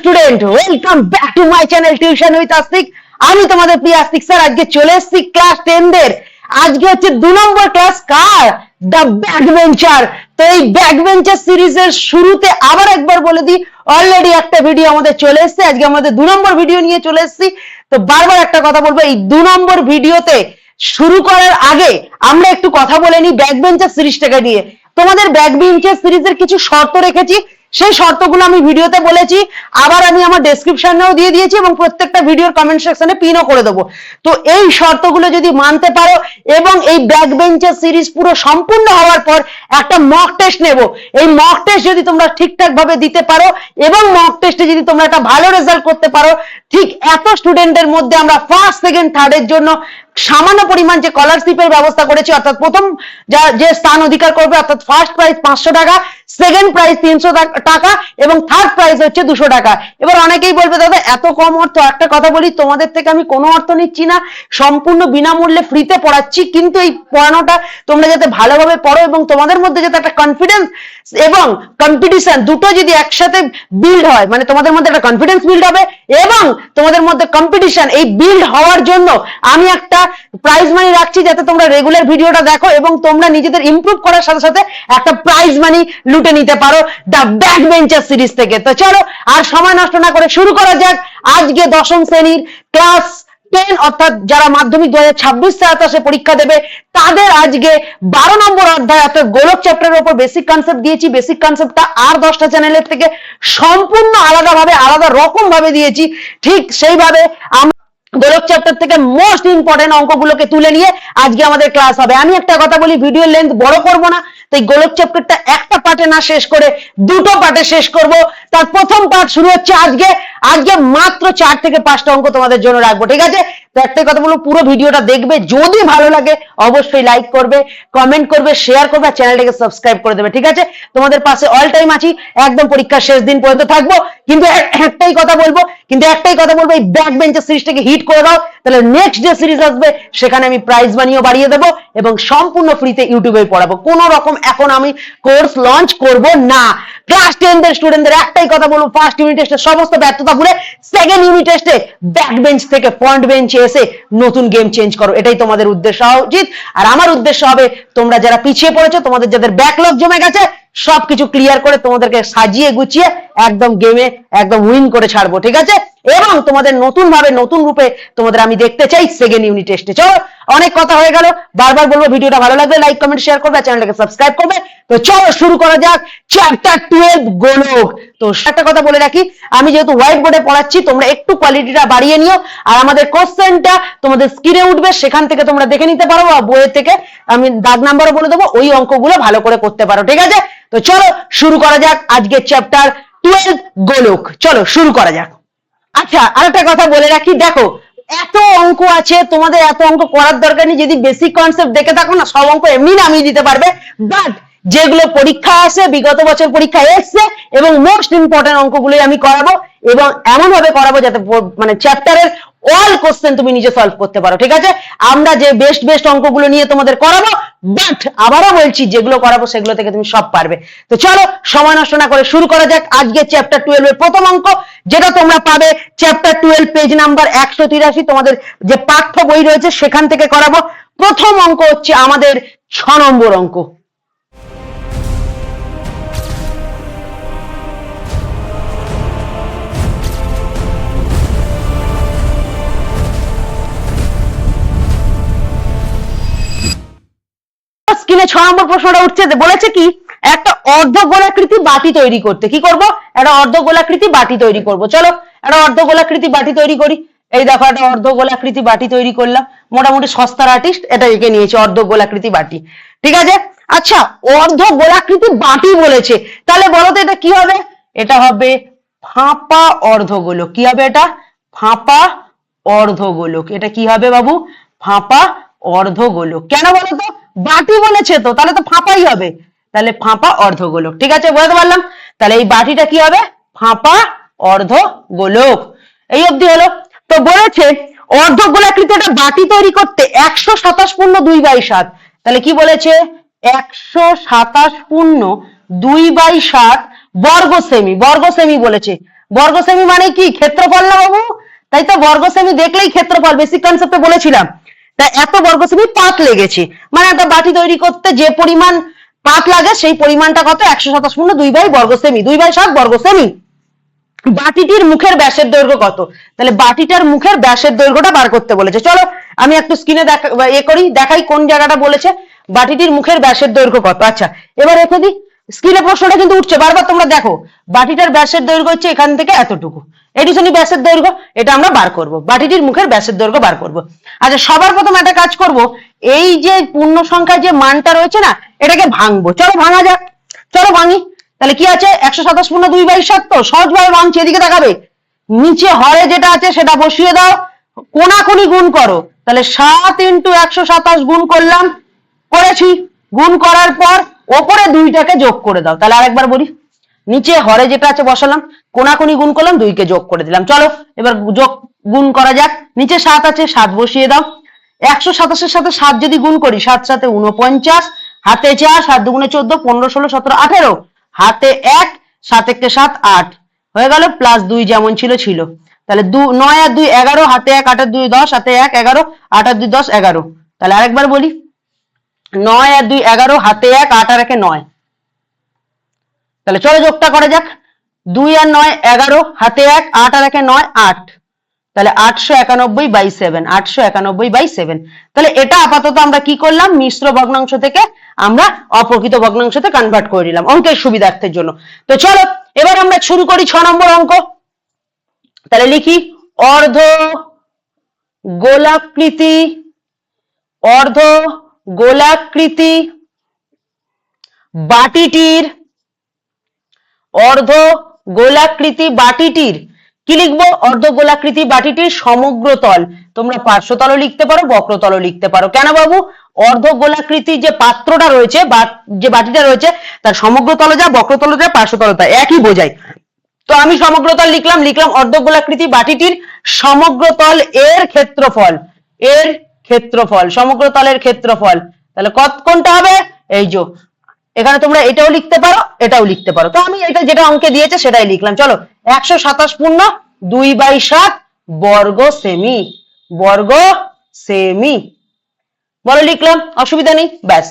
Student, welcome back to my channel tuition with আস্তিক। আমি তোমাদের প্রিয় আস্তিক স্যার। আজকে চলে এসেছি ক্লাস 10 দের। আজকে হচ্ছে 2 নম্বর ক্লাস। কার? The back bencher. তো এই ব্যাক বেঞ্চার সিরিজের শুরুতে আবার একবার বলে দিই, অলরেডি একটা ভিডিও আমাদের চলে এসেছে। আজকে আমাদের 2 নম্বর ভিডিও নিয়ে চলে এসেছি। তো বারবার একটা কথা বলবো, এই 2 নম্বর ভিডিওতে শুরু করার আগে আমরা একটু কথা বলে নিই ব্যাক বেঞ্চার সিরিজটাকে নিয়ে। তোমাদের ব্যাক বেঞ্চার সিরিজের কিছু শর্ত রেখেছি, সেই শর্তগুলো আমি ভিডিওতে বলেছি, আবার আমি আমার ডেসক্রিপশনেও দিয়ে দিয়েছি এবং প্রত্যেকটা ভিডিওর কমেন্ট সেকশনে পিনও করে দেবো। তো এই শর্তগুলো যদি মানতে পারো এবং এই ব্যাক বেঞ্চার সিরিজ পুরো সম্পূর্ণ হওয়ার পর একটা মক টেস্ট নেব, এই মক টেস্ট যদি তোমরা ঠিকঠাক ভাবে দিতে পারো এবং মক টেস্টে যদি তোমরা একটা ভালো রেজাল্ট করতে পারো, ঠিক এত স্টুডেন্টের মধ্যে আমরা ফার্স্ট সেকেন্ড থার্ডের জন্য সামান্য পরিমাণ যে স্কলারশিপের ব্যবস্থা করেছি, অর্থাৎ প্রথম যে স্থান অধিকার করবে, অর্থাৎ ফার্স্ট প্রাইজ 500 টাকা, সেকেন্ড প্রাইজ 300 টাকা এবং থার্ড প্রাইজ হচ্ছে 200 টাকা। এবার অনেকেই বলবে দাদা এত কম অর্থ। একটা কথা বলি, তোমাদের থেকে আমি কোনো অর্থ নিচ্ছি না, সম্পূর্ণ বিনামূল্যে ফ্রিতে পড়াচ্ছি। কিন্তু এই পড়ানোটা তোমরা যাতে ভালোভাবে পড়ো এবং তোমাদের মধ্যে যাতে একটা কনফিডেন্স এবং কম্পিটিশন দুটো যদি একসাথে বিল্ড হয়, মানে তোমাদের মধ্যে একটা কনফিডেন্স বিল্ড হবে এবং তোমাদের মধ্যে কম্পিটিশন, এই বিল্ড হওয়ার জন্য আমি একটা প্রাইজ মানি রাখছি, যাতে তোমরা রেগুলার ভিডিওটা দেখো এবং তোমরা নিজেদের ইমপ্রুভ করার সাথে সাথে একটা প্রাইজ মানি লুটে নিতে পারো দ্য ব্যাক বেঞ্চার সিরিজ থেকে। তো চলো আর সময় নষ্ট না করে শুরু করা যাক। আজকে 10ম শ্রেণীর ক্লাস 10, অর্থাৎ যারা মাধ্যমিক 2026-27 পরীক্ষা দেবে তাদের আজকে 12 নম্বর অধ্যায় অর্থাৎ গোলক চ্যাপ্টারের উপর বেসিক কনসেপ্ট দিয়েছি। বেসিক কনসেপ্টটা আর 10টা চ্যানেলের থেকে সম্পূর্ণ আলাদাভাবে আলাদা রকম ভাবে দিয়েছি। ঠিক সেইভাবে গোলক চ্যাপ্টার থেকে মোস্ট ইম্পর্টেন্ট অঙ্কগুলোকে তুলে নিয়ে আজকে আমাদের ক্লাস হবে। আমি একটা কথা বলি, ভিডিও লেন্থ বড় করব না, তাই গোলক চ্যাপ্টারটা একটা পার্টে না শেষ করে দুটো পার্টে শেষ করব। তার প্রথম পার্ট শুরু হচ্ছে আজকে মাত্র 4 থেকে 5টা অঙ্ক তোমাদের জন্য রাখবো, ঠিক আছে? তো একটাই কথা বলবো, পুরো ভিডিওটা দেখবে, যদি ভালো লাগে অবশ্যই লাইক করবে, কমেন্ট করবে, শেয়ার করবে, আর চ্যানেলটাকে সাবস্ক্রাইব করে দেবে, ঠিক আছে? তোমাদের পাশে অল টাইম আছি, একদম পরীক্ষার শেষ দিন পর্যন্ত থাকবো। কিন্তু একটাই কথা বলবো, এই ব্যাক বেঞ্চার সিরিজটাকে হিট করে দাও, তাহলে নেক্সট যে সিরিজ আসবে সেখানে আমি প্রাইজ মানিও বাড়িয়ে দেবো এবং সম্পূর্ণ ফ্রিতে ইউটিউবে পড়াবো। কোন রকম এখন আমি কোর্স লঞ্চ করব না। ক্লাস 10 দের স্টুডেন্টদের একটাই কথা বলবো, ফার্স্ট ইউনিট টেস্টে সমস্ত ব্যর্থতা ভুলে সেকেন্ড ইউনিট টেস্টে ব্যাক বেঞ্চ থেকে ফ্রন্ট বেঞ্চে এসে নতুন গেম চেঞ্জ করো, এটাই তোমাদের উদ্দেশ্য হওয়া উচিত। আর আমার উদ্দেশ্য হবে তোমরা যারা পিছিয়ে পড়েছো, তোমাদের যাদের ব্যাকলগ জমে গেছে, সবকিছু ক্লিয়ার করে তোমাদেরকে সাজিয়ে গুছিয়ে একদম গেমে একদম উইন করে ছাড়বো, ঠিক আছে? এবং তোমাদের নতুন ভাবে নতুন রূপে তোমাদের আমি দেখতে চাই সেকেন্ড ইউনিট টেস্টে। চলো, অনেক কথা হয়ে গেল, বারবার বলবো ভিডিওটা ভালো লাগবে লাইক কমেন্ট শেয়ার করবে, চ্যানেলটাকে সাবস্ক্রাইব করবে। তো চলো শুরু করা যাক চ্যাপ্টার 12 গোলক। তো একটা কথা বলে রাখি, আমি যেহেতু হোয়াইট বোর্ডে পড়াচ্ছি, তোমরা একটু কোয়ালিটিটা বাড়িয়ে নিও। আর আমাদের কোশ্চেনটা তোমাদের স্ক্রিনে উঠবে, সেখান থেকে তোমরা দেখে নিতে পারো, বা বইয়ের থেকে আমি দাগ নাম্বারও বলে দেবো, ওই অঙ্কগুলো ভালো করে করতে পারো, ঠিক আছে? তো চলো শুরু করা যাক আজকে চ্যাপ্টার 12 গোলক। চলো শুরু করা যাক। আচ্ছা, আরেকটা কথা বলে রাখি, দেখো এত অঙ্ক আছে, তোমাদের এত অঙ্ক করার দরকার নেই। যদি বেসিক কনসেপ্ট দেখে থাকো না, সব অঙ্ক এমনি নামিয়ে দিতে পারবে। বাট যেগুলো পরীক্ষা আসে, বিগত বছর পরীক্ষা এসছে এবং মোস্ট ইম্পর্টেন্ট অঙ্কগুলোই আমি করাবো এবং এমন ভাবে করাবো যাতে মানে চ্যাপ্টারের অল কোশ্চেন তুমি নিজে সলভ করতে পারো, ঠিক আছে? আমরা যে বেস্ট অঙ্কগুলো নিয়ে তোমাদের করাবো, বাট আবারও বলছি, যেগুলো করাবো সেগুলো থেকে তুমি সব পারবে। তো চলো সময় নষ্ট না করে শুরু করা যাক আজকে চ্যাপ্টার 12 এর প্রথম অঙ্ক, যেটা তোমরা পাবে চ্যাপ্টার 12 পেজ নাম্বার 183, তোমাদের যে পাঠ্য বই রয়েছে সেখান থেকে করাবো। প্রথম অঙ্ক হচ্ছে আমাদের 6 নম্বর অঙ্ক। স্ক্রিনে 6 নম্বর প্রশ্নটা উঠছে, বলেছে কি একটা অর্ধগোলাকৃতি বাটি তৈরি করতে। কি করব? একটা অর্ধগোলাকৃতি বাটি তৈরি করব। চলো একটা অর্ধগোলাকৃতি বাটি তৈরি করি। এই দেখো একটা অর্ধগোলাকৃতি বাটি তৈরি করলাম, মোটামুটি সস্তার আর্টিস্ট এটা এঁকে নিয়েছে অর্ধগোলাকৃতি বাটি, ঠিক আছে? আচ্ছা, অর্ধগোলাকৃতি বাটি বলেছে, তাহলে বলো তো এটা কি হবে? এটা হবে ফাঁপা অর্ধগোলক। কি হবে এটা? ফাঁপা অর্ধগোলক। এটা কি হবে বাবু? ফাঁপা অর্ধগোলক। কেন বলো তো? বাটি বলেছে তো, তাহলে তো ফাঁপাই হবে, তাহলে ফাঁপা অর্ধগোলক, ঠিক আছে? বুঝতে পারলাম। তাহলে এই বাটিটা কি হবে? ফাঁপা অর্ধগোলক। এই অবধি হলো। তো বলেছে অর্ধগোলাকৃতি একটা বাটি তৈরি করতে 127 পূর্ণ 2/7, তাহলে কি বলেছে? 127 পূর্ণ 2/7 বর্গ সেমি বলেছে। বর্গ সেমি মানে কি ক্ষেত্রফল না বাবু? তাই তো, বর্গ সেমি দেখলেই ক্ষেত্রফল, বেসিক কনসেপ্টে বলেছিলাম। তা এত বর্গ সেমি পাত লেগেছে, মানে একটা বাটি তৈরি করতে যে পরিমাণ পাত লাগে সেই পরিমাণটা কত? 127.2 বর্গ সেমি, 2/7 বর্গ সেমি। বাটিটির মুখের ব্যাসের দৈর্ঘ্য কত? তাহলে বাটিটার মুখের ব্যাসের দৈর্ঘ্যটা বার করতে বলেছে। চলো আমি একটু স্ক্রিনে দেখাই কোন জায়গাটা বলেছে, বাটিটির মুখের ব্যাসের দৈর্ঘ্য কত। আচ্ছা এবার রেখে দিই, স্ক্রিনে প্রশ্নটা কিন্তু উঠছে বারবার, তোমরা দেখো। বাটিটার ব্যাসের দৈর্ঘ্য হচ্ছে এখান থেকে এতটুকু, এটুখানি ব্যাসের দৈর্ঘ্য, এটা আমরা বার করব, বাটিটির মুখের ব্যাসের দৈর্ঘ্য বার করব। আচ্ছা সবার প্রথম একটা কাজ করব, এই যে পূর্ণ সংখ্যার যে মানটা রয়েছে না, এটাকে ভাঙবো। চলো ভাঙা যাক, চলো ভাঙি। তাহলে কি আছে? 127.2/7, তো সহজভাবে ভাঙছি, এদিকে দেখাবে। নিচে হরে যেটা আছে সেটা বসিয়ে দাও, কোনাকুনি গুণ করো। তাহলে 7 × 127 গুণ করলাম, করেছি। গুণ করার পর ওপরে 2টাকে যোগ করে দাও। তাহলে আরেকবার বলি, নিচে হরে যেটা আছে বসালাম, কোনাকুনি গুণ করলাম, 2কে যোগ করে দিলাম। চলো এবার যোগ গুণ করা যাক। নিচে 7 আছে, 7 বসিয়ে দাও। 127 সাথে 7 যদি গুণ করি, 7 × 7 = 49, হাতে 4, 7 × 2 = 14, 15, 16, 17, 18, হাতে 1, 7 × 1 = 7, 8 হয়ে গেল, প্লাস 2 যেমন ছিল ছিল। তাহলে 9 আর 2 11, হাতে 1, 8 আর 2 10, হাতে 1 11, 8 আর 2 10 11। তাহলে আরেকবার বলি, 9 আর 2 11, হাতে 1, 8 আর 1 9। তাহলে চলো যোগটা করা যাক। 2 আর 9 11, হাতে 1, 8 আর 1 9, 8। তাহলে 891/7, 891/7। তাহলে এটা আপাতত আমরা কি করলাম, মিশ্র ভগ্নাংশ থেকে আমরা অপ্রকৃত ভগ্নাংশতে কনভার্ট করে নিলাম অঙ্কের সুবিধার্থের জন্য। তো চলো এবার আমরা শুরু করি 6 নম্বর অঙ্ক। তাহলে লিখি, অর্ধ গোলাকৃতি বাটিটির কি লিখবো? অর্ধ গোলাকৃতি বাটিটির সমগ্র তল। তোমরা পার্শ্বতলও লিখতে পারো, বক্রতলও লিখতে পারো। কেন বাবু? অর্ধ গোলাকৃতি যে পাত্রটা রয়েছে বা যে বাটিটা রয়েছে, তার সমগ্র তল যা, বক্রতল যা, পার্শ্বতল তা একই বোঝায়। তো আমি সমগ্রতল লিখলাম অর্ধ গোলাকৃতি বাটিটির সমগ্রতল এর ক্ষেত্রফল, সমগ্রতলের ক্ষেত্রফল। তাহলে কোনটা হবে? এই যে এখানে তোমরা এটাও লিখতে পারো, এটাও লিখতে পারো। তো আমি এটা যেটা অঙ্কে দিয়েছে সেটাই লিখলাম। চলো 127.2/7 বর্গ সেমি বলো, লিখলাম, অসুবিধা নেই। ব্যাস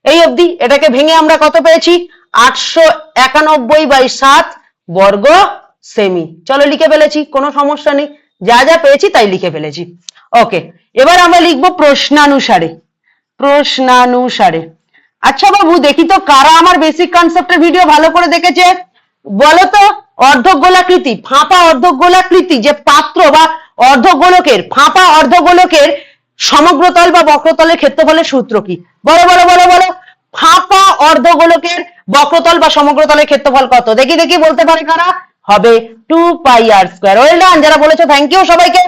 এই অবধি। এটাকে ভেঙে আমরা কত পেয়েছি? 891/7 বর্গ সেমি। চলো লিখে ফেলেছি, কোনো সমস্যা নেই, যা যা পেয়েছি তাই লিখে ফেলেছি। ওকে, এবার আমরা লিখবো প্রশ্নানুসারে। আচ্ছা বাবু দেখি তো কারা আমার বেসিক কনসেপ্টের ভিডিও ভালো করে দেখেছে, বলো তো। অর্ধগোলাকৃতি, ফাঁপা অর্ধগোলাকৃতি যে পাত্র বা অর্ধগোলকের, ফাঁপা অর্ধগোলকের সমগ্রতল বা বক্রতলের ক্ষেত্রফলের সূত্র কি? বলো বলো বলো বলো। ফাঁপা অর্ধগোলকের বক্রতল বা সমগ্রতলের ক্ষেত্রফল কত? দেখি দেখি বলতে পারে কারা? হবে 2πr²। ওয়েল ডান, যারা বলেছো থ্যাংক ইউ সবাইকে।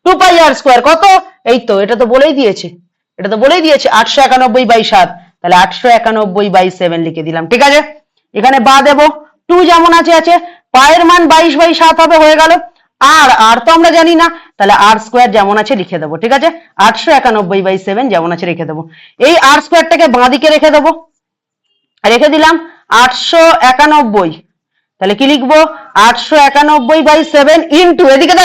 2πr² কত? এই তো, এটা তো বলেই দিয়েছে 891/7। তাহলে 891/7 লিখে দিলাম। ঠিক আছে, এখানে বা দেবো, 2 যেমন আছে, পায়ের মান 22/7 হবে, হয়ে গেল। আর তো আমরা জানি না, তাহলে r² যেমন আছে লিখে দেবো। ঠিক আছে, 891/7 যেমন আছে রেখে দেবো। এই r²টাকে বাঁ দিকে রেখে দেবো, রেখে দিলাম 891। তাহলে কি লিখবো? 891/7 ইন্টু, এদিকে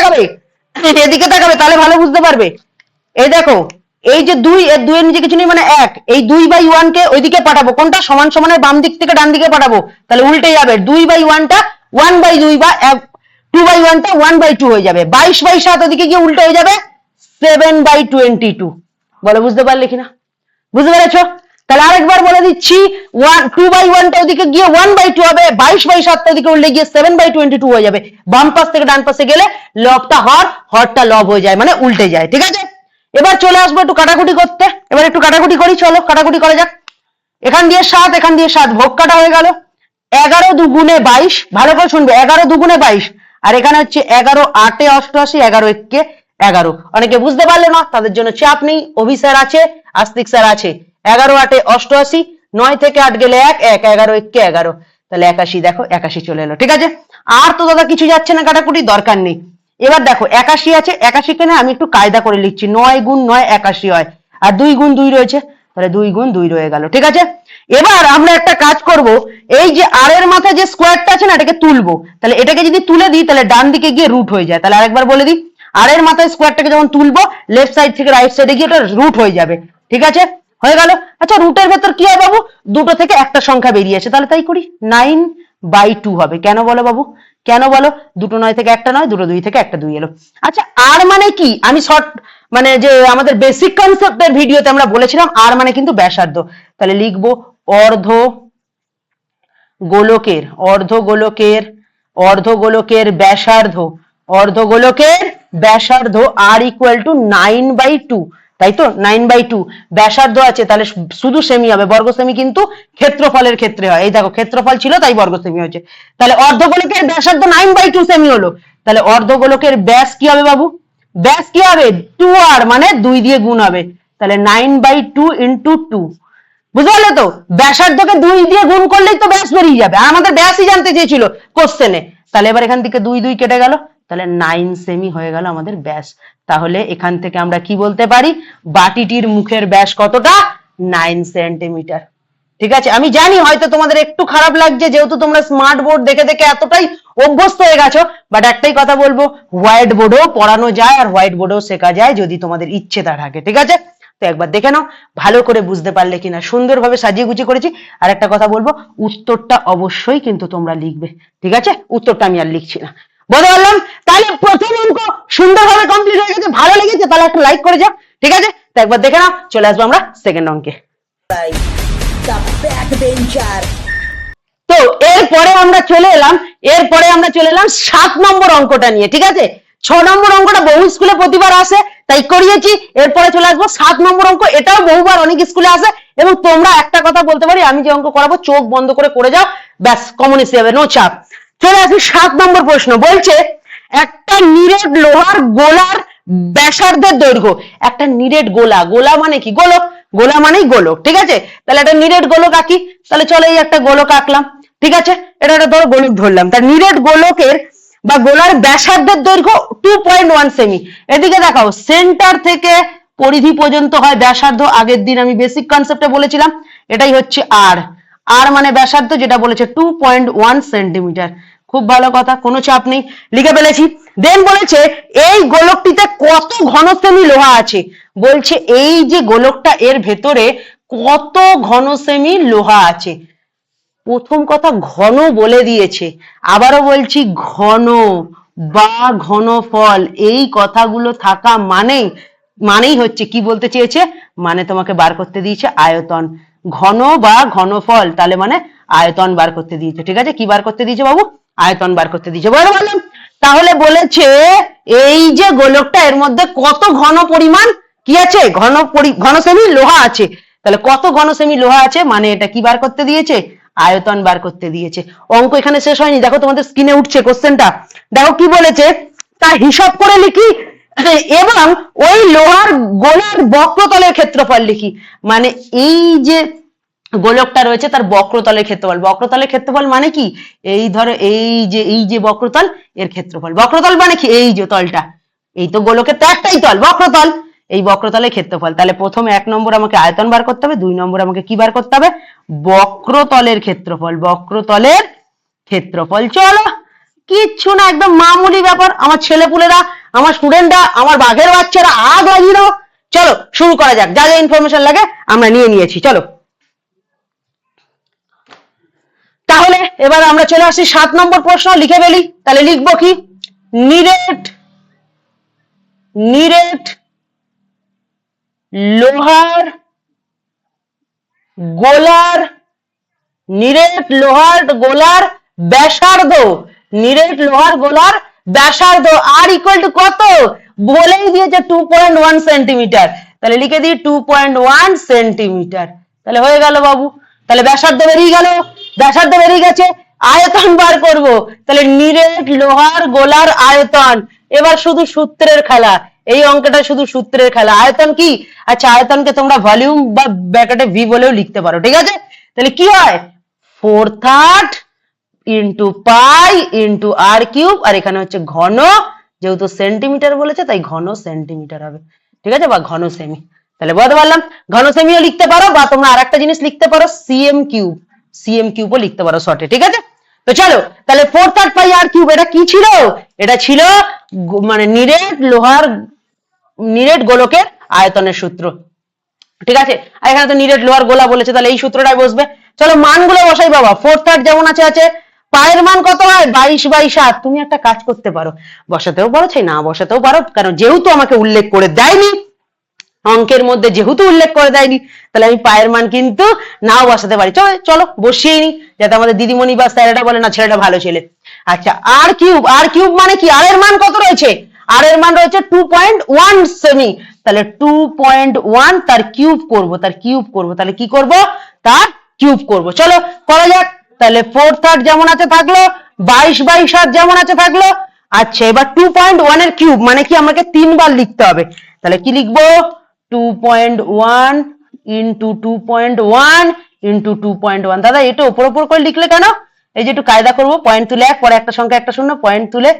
তাকাবে, তাহলে ভালো বুঝতে পারবে। এই দেখো, এই যে 2, এর 2 এর নিচে কিছু নেই মানে 1, এই 2/1 কে ওইদিকে পাঠাবো, কোনটা? সমান সমানের বাম দিক থেকে ডান দিকে পাঠাবো, তাহলে উল্টে যাবে। 2/1টা 1/2 বা 2/1টা 1/2 হয়ে যাবে। 22/7 ওদিকে গিয়ে উল্টো হয়ে যাবে 7/22। বলো বুঝতে পারলে কিনা? বুঝতে পেরেছো? তাহলে আরেকবার বলে দিচ্ছি, 2/1টা ওদিকে গিয়ে 1/2 হবে, 22/7টা ওদিকে উল্টে গিয়ে 7/22 হয়ে যাবে। বাম পাশ থেকে ডান পাশে গেলে লবটা হরটা লব হয়ে যায়, মানে উল্টে যায়। ঠিক আছে, এবার চলে আসবো একটু কাটাকুটি করতে। এবার একটু কাটাকুটি করি, চলো কাটাকুটি করা যাক। এখান দিয়ে 7, এখান দিয়ে 7, ভোগ কাটা হয়ে গেল। 11 2 গুণে 22, ভালো করে শুনবে, 11 2 গুণে 22। আর এখানে হচ্ছে 11 8 এ 88, 11 1 কে 11। অনেকে বুঝতে পারলে না, তাদের জন্য চাপ নেই, অভি স্যার আছে, আস্তিক স্যার আছে। 11 8 এ 88, 9 থেকে 8 গেলে 1, 11 1 কে 11, তাহলে 81। দেখো 81 চলে এলো। ঠিক আছে, আর তো দাদা কিছু যাচ্ছে না, কাটাকুটি দরকার নেই। এবার দেখো 81 আছে, 81 কে না আমি একটু কায়দা করে লিখছি, 9 গুণ 9 81 হয়, আর 2 গুণ 2 রয়েছে, তাহলে 2 গুণ 2 রয়ে গেল। ঠিক আছে, এবার আমরা একটা কাজ করব, এই যে আর এর মাথায় যে স্কোয়ারটা আছে না, এটাকে তুলবো। তাহলে এটাকে যদি তুলে দিই তাহলে ডান দিকে গিয়ে রুট হয়ে যায়। তাহলে আরেকবার বলে দিই, আর এর মাথায় স্কোয়ারটাকে যখন তুলবো লেফট সাইড থেকে রাইট সাইডে গিয়ে ওটা রুট হয়ে যাবে। ঠিক আছে, হয়ে গেল। আচ্ছা রুটের ভেতর কি হয় বাবু, দুটো থেকে একটা সংখ্যা বেরিয়ে আসে, তাহলে তাই করি, 9/2 হবে। কেন বলো বাবু, কেন বলো? দুটো 9 থেকে একটা 9, দুটো 2 থেকে একটা 2 এলো। আচ্ছা আর মানে কি, আমি শর্ট মানে যে আমাদের বেসিক কনসেপ্টের ভিডিওতে আমরা বলেছিলাম আর মানে কিন্তু ব্যাসার্ধ। তাহলে লিখবো অর্ধ গোলকের, অর্ধগোলকের ব্যাসার্ধ, অর্ধগোলকের ব্যাসার্ধ আর ইকুয়াল টু 9/2, তাই তো? 9/2 ব্যাসার্ধ আছে, তাহলে শুধু সেমি হবে, বর্গ সেমি কিন্তু ক্ষেত্রফলের ক্ষেত্রে হয়। এই দেখো ক্ষেত্রফল ছিল তাই বর্গ সেমি হয়েছে। তাহলে অর্ধগোলকের ব্যাসার্ধ 9/2 সেমি হলো। তাহলে অর্ধগোলকের ব্যাস কি হবে বাবু, ব্যাস কি হবে, 2r, মানে 2 দিয়ে গুণ হবে। তাহলে 9/2 ইন্টু 2, বুঝতে পারলে তো? ব্যাসার্ধকে 2 দিয়ে গুণ করলেই তো ব্যাস বেরিয়ে যাবে, আর আমাদের ব্যাসই জানতে চেয়েছিল কোশ্চেনে। তাহলে এবার এখান থেকে 2 2 কেটে গেল, তাহলে 9 সেমি হয়ে গেল আমাদের ব্যাস। তাহলে এখান থেকে আমরা কি বলতে পারি, বাটিটির মুখের ব্যাস কতটা, 9 সেন্টিমিটার। ঠিক আছে, আমি জানি হয়তো তোমাদের একটু খারাপ লাগছে, যেহেতু তোমরা স্মার্ট বোর্ড দেখে দেখে এতটাই অভ্যস্ত হয়ে গেছো, বাট একটাই কথা বলবো, হোয়াইট বোর্ডেও পড়ানো যায় আর হোয়াইট বোর্ডেও শেখা যায় যদি তোমাদের ইচ্ছে তা থাকে। ঠিক আছে, তো একবার দেখে নাও ভালো করে বুঝতে পারলে কিনা। সুন্দরভাবে সাজিয়ে গুছিয়ে করেছি। আর একটা কথা বলবো, উত্তরটা অবশ্যই কিন্তু তোমরা লিখবে। ঠিক আছে, উত্তরটা আমি আর লিখছি না, বলতে পারলাম। তাহলে প্রথম অঙ্ক সুন্দরভাবে কমপ্লিট হয়ে গেছে, ভালো লেগেছে তাহলে একটা লাইক করে যাও। ঠিক আছে, তো একবার দেখে নাও, চলে আসবো আমরা সেকেন্ড অঙ্কে। তো এরপরে আমরা চলে এলাম 7 নম্বর অঙ্কটা নিয়ে। ঠিক আছে, 6 নম্বর অঙ্কটা বহু স্কুলে প্রতিবার আসে তাই করিয়েছি। এরপরে চলে আসবো 7 নম্বর অঙ্ক, এটাও বহুবার অনেক স্কুলে আসে। এবং তোমরা একটা কথা বলতে পারি, আমি যে অঙ্ক করাবো চোখ বন্ধ করে যাও, ব্যাস কমন এসে যাবে, নো চাপ। চলে আসি 7 নম্বর প্রশ্ন। বলছে একটা নিরেট লোহার গোলার ব্যাসার্ধের দৈর্ঘ্য, একটা নিরেট গোলা, গোলা মানে কি, গোলক, গোলা মানেই গোলক। ঠিক আছে, তাহলে একটা নিরেট গোলক আঁকি। তাহলে চলো এই একটা গোলক আঁকলাম। ঠিক আছে, এটা একটা ধরো গোলক ধরলাম। তার নিরেট গোলকের বা গোলার ব্যাসার্ধের দৈর্ঘ্য 2.1 সেমি। এদিকে দেখাও, সেন্টার থেকে পরিধি পর্যন্ত হয় ব্যাসার্ধ। আগের দিন আমি বেসিক কনসেপ্টে বলেছিলাম, এটাই হচ্ছে আর। আর মানে ব্যাসার্ধ, যেটা বলেছে 2.1 সেন্টিমিটার। খুব ভালো কথা, কোনো চাপ নেই, লিখে ফেলেছি। দেন বলেছে এই গোলকটিতে কত ঘন সেমি লোহা আছে। বলছে এই যে গোলকটা, এর ভেতরে কত ঘন সেমি লোহা আছে। প্রথম কথা ঘন বলে দিয়েছে, আবারও বলছি ঘন বা ঘনফল, এই কথাগুলো থাকা মানেই হচ্ছে কি বলতে চেয়েছে, মানে তোমাকে বার করতে দিয়েছে আয়তন। ঘন বা ঘনফল, তাহলে মানে আয়তন বার করতে দিয়েছে। ঠিক আছে, কি বার করতে দিয়েছে বাবু, আয়তন বার করতে দিয়েছে, বললাম। তাহলে বলেছে এই যে গোলকটা, এর মধ্যে কত ঘন পরিমাণ কি আছে, ঘন সেমি লোহা আছে। তাহলে কত ঘন সেমি লোহা আছে, মানে এটা কি বার করতে দিয়েছে, আয়তন বার করতে দিয়েছে। অঙ্ক এখানে শেষ হয়নি, দেখো তোমাদের স্ক্রিনে উঠছে কোশ্চেনটা, দেখো কি বলেছে, তা হিসাব করে লিখি এবং ওই লোহার গোলার বক্রতলের ক্ষেত্রফল লিখি। মানে এই যে গোলকটা রয়েছে তার বক্রতলের ক্ষেত্রফল। বক্রতলের ক্ষেত্রফল মানে কি, এই ধরো এই যে বক্রতল, এর ক্ষেত্রফল। বক্রতল মানে কি, এই যে তলটা, এই তো গোলকের তো একটাই তল, বক্রতল, এই বক্রতলের ক্ষেত্রফল। তাহলে প্রথমে 1 নম্বর আমাকে আয়তন বার করতে হবে, 2 নম্বর আমাকে কি বার করতে হবে, বক্রতলের ক্ষেত্রফল, বক্রতলের ক্ষেত্রফল। চলো, কিচ্ছু না, একদম মামুলি ব্যাপার। আমার ছেলেপুলেরা, আমার স্টুডেন্টরা, আমার বাঘের বাচ্চারা আগ লাগিয়ে দাও। চলো শুরু করা যাক, যা যা ইনফরমেশন লাগে আমরা নিয়েছি। চলো তাহলে এবার আমরা চলে আসি 7 নম্বর প্রশ্ন, লিখে ফেলি। তাহলে লিখবো কি, নিরেট লোহার গোলার, নিরেট লোহার গোলার ব্যাসার্ধ, নিরেট লোহার গোলার ব্যাসার্ধ আর ইকুয়াল টু কত, বলেই দিয়েছে 2.1 সেন্টিমিটার। তাহলে লিখে দিই 2.1 সেন্টিমিটার। তাহলে হয়ে গেল বাবু। তাহলে ব্যাসার্ধ বেরিয়ে গেল, ব্যাসার্ধ বেরিয়ে গেছে, আয়তন বার করব। তাহলে নিরেট লোহার গোলার আয়তন। এবার শুধু সূত্রের খেলা, এই অঙ্কটা শুধু সূত্রের খেলা। আয়তন কি, আচ্ছা আয়তনকে তোমরা ভলিউম বা ব্র্যাকেটে ভি বলেও লিখতে পারো। ঠিক আছে, তাহলে কি হয়, 4/3 ইন্টু পাই ইন্টু আর কিউব, আর এখানে হচ্ছে ঘন, যেহেতু সেন্টিমিটার বলেছে তাই ঘন সেন্টিমিটার হবে। ঠিক আছে, বা ঘন সেমি। তাহলে বলতে পারলাম, ঘন সেমিও লিখতে পারো, বা তোমরা আরেকটা জিনিস লিখতে পারো, সিএম কিউব। সিএম কিউবও লিখতে পারো শর্টে, ঠিক আছে? তো চলো তাহলে 4/3 পাই আর কিউব এটা কি ছিল? এটা ছিল মানে নিরেট গোলকের আয়তনের সূত্র, ঠিক আছে? আর এখানে তো নিরেট লোহার গোলা বলেছে, তাহলে এই সূত্রটাই বসবে। চলো মানগুলো বসাই বাবা। 4/3 যেমন আছে পায়ের মান কত হয়? 22/7। তুমি একটা কাজ করতে পারো, বসাতেও পারো চাই না বসাতেও পারো, কারণ যেহেতু আমাকে উল্লেখ করে দেয়নি অঙ্কের মধ্যে, যেহেতু উল্লেখ করে দেয়নি, তাহলে আমি পায়ের মান কিন্তু নাও বসাতে পারি। চলো বসিয়ে নি, যাতে আমাদের দিদিমণি বা স্যারেরা বলে না ছেলেটা ভালো ছেলে। আচ্ছা আর কিউব মানে কি? আর এর মান কত রয়েছে? আর এর মান রয়েছে 2.1 সেমি। তাহলে 2.1 তার কিউব করব, তাহলে কি করব? তার কিউব করব। চলো করা যাক। তাহলে 4/3 যেমন আছে থাকলো, 22/7 যেমন আছে থাকলো। আচ্ছা এবার 2.1 এর কিউব মানে কি? আমাকে 3 বার লিখতে হবে। তাহলে কি লিখবো? 2.1 ইন্টু 2.1 ইন্টু 2.1। দাদা এটা উপর করে লিখলে কেন? এই যে একটু কায়দা করবো, পয়েন্ট তুলে 1, পরে একটা সংখ্যা একটা শূন্য, পয়েন্ট তুলে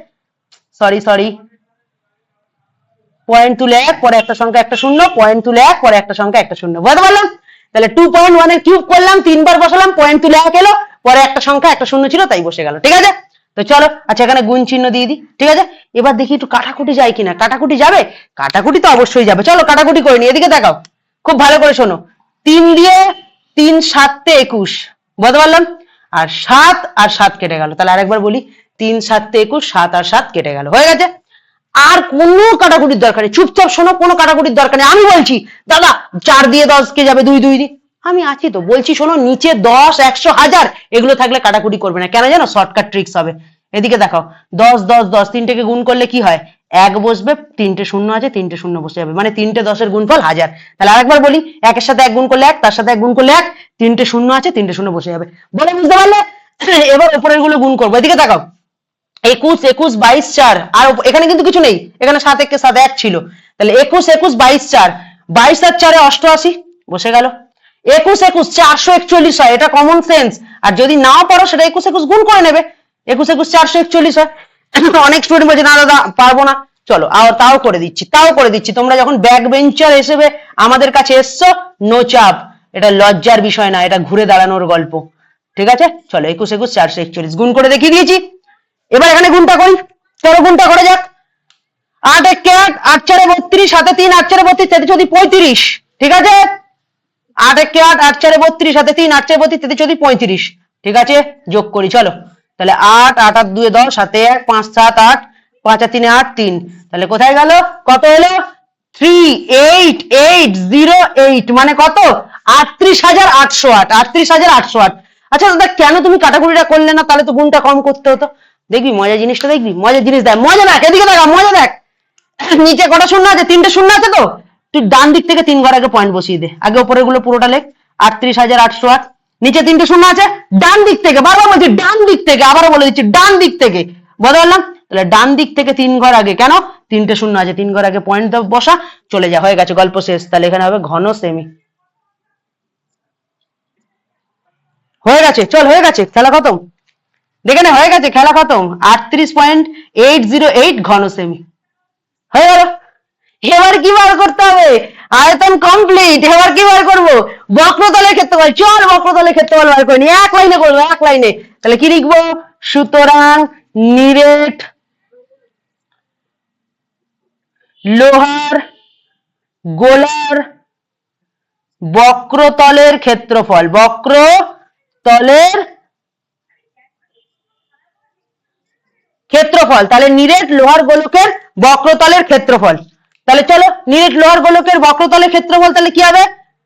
পয়েন্ট তুলে 1, পরে একটা সংখ্যা একটা শূন্য, পয়েন্ট তুলে 1, পরে একটা সংখ্যা একটা শূন্য। বুঝতে পারলাম? তাহলে 2.1 এর কিউব করলাম, 3 বার বসালাম, পয়েন্ট তুলে 1 এলো, পরে একটা সংখ্যা একটা শূন্য ছিল, তাই বসে গেল, ঠিক আছে? তো চলো আচ্ছা এখানে গুণ চিহ্ন দিয়ে দিই, ঠিক আছে? এবার দেখি একটু কাটাকুটি যায় কিনা। কাটাকুটি যাবে? কাটাকুটি তো অবশ্যই যাবে। চলো কাটাকুটি করে নি। এদিকে দেখাও, খুব ভালো করে শোনো। 3 দিয়ে 3 7 21, বুঝতে পারলাম? আর 7 কেটে গেল। তাহলে আরেকবার বলি, 3 7 21, 7 আর 7 কেটে গেল, হয়ে গেছে। আর কোনো কাটাকুটির দরকার নেই, চুপচাপ শোনো, কোনো কাটাকুটির দরকার নেই। আমি বলছি দাদা 4 দিয়ে 10 কে যাবে, 2 2 দিয়ে, আমি আছি তো, বলছি শোনো, নিচে 10 100 1000 এগুলো থাকলে কাটাকুটি করবে না। কেন জানো? শর্টকাট ট্রিক্স হবে। এদিকে দেখাও, 10 10 10 তিনটেকে গুণ করলে কি হয়? 1 বসবে, 3টে শূন্য আছে, 3টে শূন্য বসে যাবে, মানে 3টে 10 এর গুণফল 1000। তাহলে আরেকবার বলি, 1 এর সাথে 1 গুণ করলে 1, তার সাথে 1 গুণ করলে 1, 3টে শূন্য আছে, 3টে শূন্য বসে যাবে। বলে বুঝতে পারলে? এবার উপরের গুলো গুণ করবো। এদিকে দেখাও, 21 21 22 4, আর এখানে কিন্তু কিছু নেই, এখানে 7 1 7 1 ছিল। তাহলে 21 21 22 4, 22 আর 4 88 বসে গেল। 21 21 441 হয়, এটা কমন সেন্স। আর যদি নাও পারো সেটা 21 21 গুণ করে নেবে, 21 21 441 হয়। অনেক স্টুডেন্ট বলছে না দাদা পারবো না। চলো তাও করে দিচ্ছি। তোমরা যখন ব্যাক বেঞ্চার হিসেবে আমাদের কাছে এসছো, নো চাপ, এটা লজ্জার বিষয় না, এটা ঘুরে দাঁড়ানোর গল্প, ঠিক আছে? চলো 21 21 441 গুণ করে দেখিয়ে দিয়েছি। এবার এখানে গুণটা করি, চলো গুণটা করা যাক। 8 1 8, 8 4 32, 7 3 8 4 32, 33 35, ঠিক আছে? 8 1 8, 8 4 32, 7 3 8 4 32, 33 35, ঠিক আছে? যোগ করি চলো। তাহলে 8 8 8 2 10, 7 1 5 7 8, 5 আর 3 8 3, তাহলে কোথায় গেল? কত হলো? 38808, মানে কত? 38808, 38808। আচ্ছা দাদা কেন তুমি কাটাকুটিটা করলে না? তাহলে তো গুণটা কম করতে হতো। দেখবি মজার জিনিসটা, দেখবি মজার জিনিস, দেখ মজা দেখ, এদিকে দেখা মজা দেখ। নিচে কটা শূন্য আছে? 3টে শূন্য আছে তো, তুই ডান দিক থেকে 3 ঘর আগে পয়েন্ট বসিয়ে দে, আগে উপরের গুলো পুরোটা লেখ। 38808, নিচে 3টে শূন্য আছে, ডান দিক থেকে, বারবার বলছি ডান দিক থেকে, আবারও বলে দিচ্ছি ডান দিক থেকে, বুঝতে পারলাম? তাহলে ডান দিক থেকে 3 ঘর আগে, কেন? 3টে শূন্য আছে, 3 ঘর আগে পয়েন্ট বসা, চলে যা, হয়ে গেছে, গল্প শেষ। তাহলে এখানে হবে ঘন সেমি, হয়ে গেছে। চল হয়ে গেছে, খেলা খতম, দেখে নে, হয়ে গেছে, খেলা খতম। 38.808 ঘন সেমি হয়ে গেল। এবার কি বার করতে হবে? আয়তন কমপ্লিট। এবার কি বার করবো? বক্রতলের ক্ষেত্রফল। চল বক্রতলের ক্ষেত্রফল বার করে নি, এক লাইনে করবো, এক লাইনে। তাহলে কি লিখবো? সুতরাং নিরেট লোহার গোলার বক্রতলের ক্ষেত্রফল, তাহলে নিরেট লোহার গোলকের বক্রতলের ক্ষেত্রফল। তাহলে চলো নিরেট লোহার গোলকের বক্রতলের ক্ষেত্রফল তাহলে কি হবে?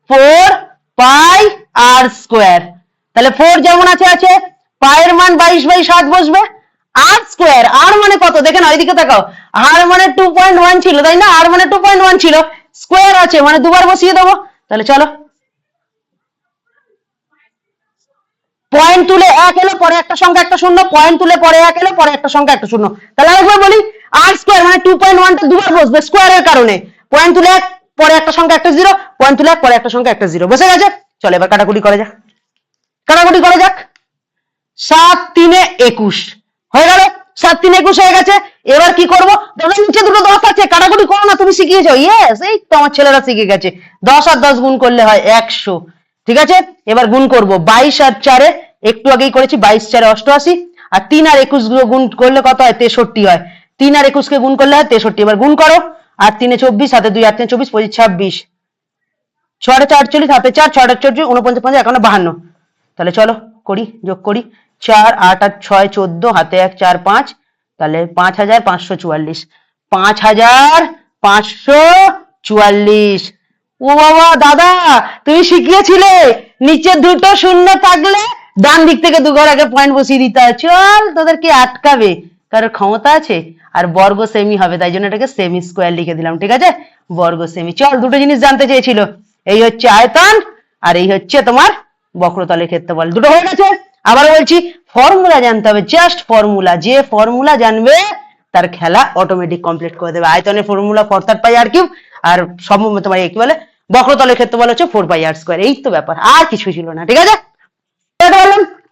4 পাই আর স্কোয়ার। তাহলে 4 যেমন আছে, পায়ের মান 22/7 বসবে, আর স্কোয়ার, আর মানে কত দেখে না, ওইদিকে তাকাও, আর মানে 2.1 ছিল, তাই না? আর মানে 2.1 ছিল, স্কোয়ার আছে মানে দুবার বসিয়ে দেবো। তাহলে চলো, পয়েন্ট তুলে 1 এলো, পরে একটা সংখ্যা একটা শূন্য, পয়েন্ট তুলে পরে 1 এলো, পরে একটা সংখ্যা একটা শূন্য। তাহলে আরেকবার বলি, আর স্কোয়ার মানে 2.1 টা দুবার বসবে স্কোয়ারের কারণে, পয়েন্ট তুলে 1, পরে একটা সংখ্যা একটা 0, পয়েন্ট তুলে 1, পরে একটা সংখ্যা একটা 0, বসে গেছে। চলো এবার কাটাকুটি করা যাক, 7 3 21 হয়ে গেল, 7 3 21 হয়ে গেছে। এবার কি করবো? দাদা নিচে দুটো 10 আছে, কাটাকুটি করো না, তুমি শিখিয়েছো। ইয়েস, এই তো আমার ছেলেরা শিখে গেছে। 10 আর 10 গুণ করলে হয় 100, ঠিক আছে, এবার গুণ করব 22 আর 4-এ, একটু আগেই করেছি, 22 4 88, আর 3 আর 21 গুণ করলে কত হয়? 63 হয়। 3 আর 21 কে গুণ করলে হয় 63। এবার গুণ করো, আর 3 এ 24, হাতে 2, 8 3 24, 25 26, 6 4 48, হাতে 4, 6 48 49 50 51 52। তাহলে চলো করি, যোগ করি, 4 8 আর 6 14, হাতে 1 4 5, তাহলে 5544, 5544। ও বাবা দাদা, তুমি শিখিয়েছিলে নিচে দুটো শূন্য থাকলে ডান দিক থেকে 2 ঘর আগে পয়েন্ট বসিয়ে দিতে হয়। চল, তোদেরকে আটকাবে কারোর ক্ষমতা আছে? আর বর্গ সেমি হবে, তাই জন্য এটাকে সেমি স্কোয়ার লিখে দিলাম। ঠিক আছে, বর্গ সেমি। চল, দুটো জিনিস জানতে চেয়েছিল, এই হচ্ছে আয়তন আর এই হচ্ছে তোমার বক্রতলের ক্ষেত্রফল। দুটো হয়ে গেছে। আবার বলছি, ফর্মুলা জানতে হবে, জাস্ট ফর্মুলা। যে ফর্মুলা জানবে তার খেলা অটোমেটিক কমপ্লিট করে দেবে। আয়তনের ফর্মুলা 4 পাই আর কিউব, আর সব তোমার কি বলে বক্রতলের ক্ষেত্রফল হচ্ছে 4 পাই আর স্কোয়ার। এই তো ব্যাপার, আর কিছু ছিল না। ঠিক আছে,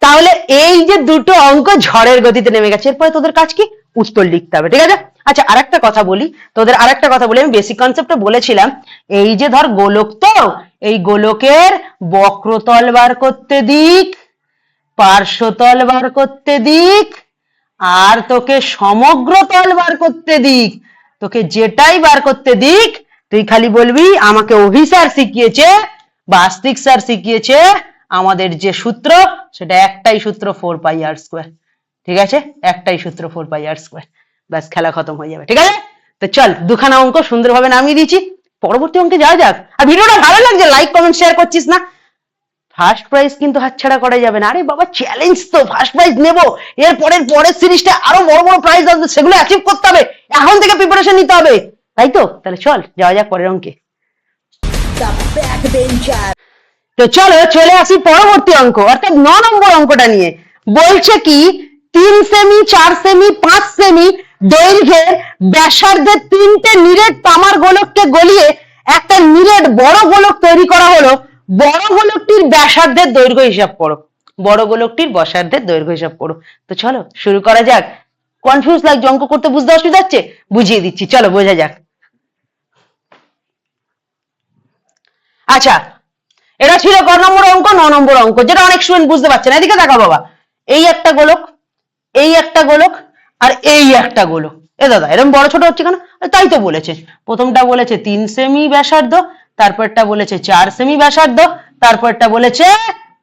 তাহলে এই যে দুটো অঙ্ক ঝড়ের গতিতে নেমে গেছে, এরপরে তোদের কাজ কি? উত্তর লিখতে হবে। ঠিক আছে, আচ্ছা আরেকটা কথা বলি তোদের, আরেকটা কথা বলি। আমি বেসিক কনসেপ্টটা বলেছিলাম, এই যে ধর গোলক, তো এই গোলকের বক্রতল বার করতে দিক, পার্শ্বতল বার করতে দিক, আর তোকে সমগ্র তল বার করতে দিক। তোকে যেটাই বার করতে দিক, তুই খালি বলবি আমাকে অভি স্যার শিখিয়েছে বা আস্তিক স্যার শিখিয়েছে, আমাদের যে সূত্র সেটা একটাই সূত্র, 4 পাই আর স্কোয়ার। ঠিক আছে, একটাই সূত্র, 4 পাই আর স্কোয়ার। ব্যাস, খেলা খতম হয়ে যাবে। ঠিক আছে, তো চল, দুখানা অঙ্ক সুন্দরভাবে নামিয়ে দিয়েছি, পরবর্তী অঙ্কে যাওয়া যাক। আর ভিডিওটা ভালো লাগছে, লাইক কমেন্ট শেয়ার করছিস না? ফার্স্ট প্রাইজ কিন্তু হাতছাড়া করা যাবে না। আরে বাবা, চ্যালেঞ্জ তো, ফার্স্ট প্রাইজ নেবো, এর পরের সিরিজটা আরো বড় বড় প্রাইজ আসবে, সেগুলো অ্যাচিভ করতে হবে, এখন থেকে প্রিপারেশন নিতে হবে, তাই তো? তাহলে চল যাওয়া যাক পরের অঙ্কে। তো চলো চলে আসি পরবর্তী অঙ্ক, অর্থাৎ 9 নম্বর অঙ্কটা নিয়ে। বলছে কি, 3 সেমি 4 সেমি 5 সেমি দৈর্ঘ্যের ব্যাসার্ধের 3টে নিরেট তামার গোলককে গলিয়ে একটা নিরেট বড় গোলক তৈরি করা হলো। বড় গোলকটির ব্যাসার্ধের দৈর্ঘ্য হিসাব করো। বড় গোলকটির ব্যাসার্ধের দৈর্ঘ্য হিসাব করো। তো চলো শুরু করা যাক। কনফিউজ লাগছে, অঙ্ক করতে বুঝতে অসুবিধা হচ্ছে? বুঝিয়ে দিচ্ছি, চলো বোঝা যাক। আচ্ছা, এটা ছিল ক নম্বর অঙ্ক? 9 নম্বর অঙ্ক, যেটা অনেক স্টুডেন্ট বুঝতে পারছে না। এদিকে দেখা বাবা, এই একটা গোলক, এই একটা গোলক, আর এই একটা গোলক। এ দাদা, এরকম বড় ছোট হচ্ছে কেন? তাই তো বলেছে, প্রথমটা বলেছে 3 সেমি ব্যাসার্ধ, তারপরটা বলেছে 4 সেমি ব্যাসার্ধ, তারপরটা বলেছে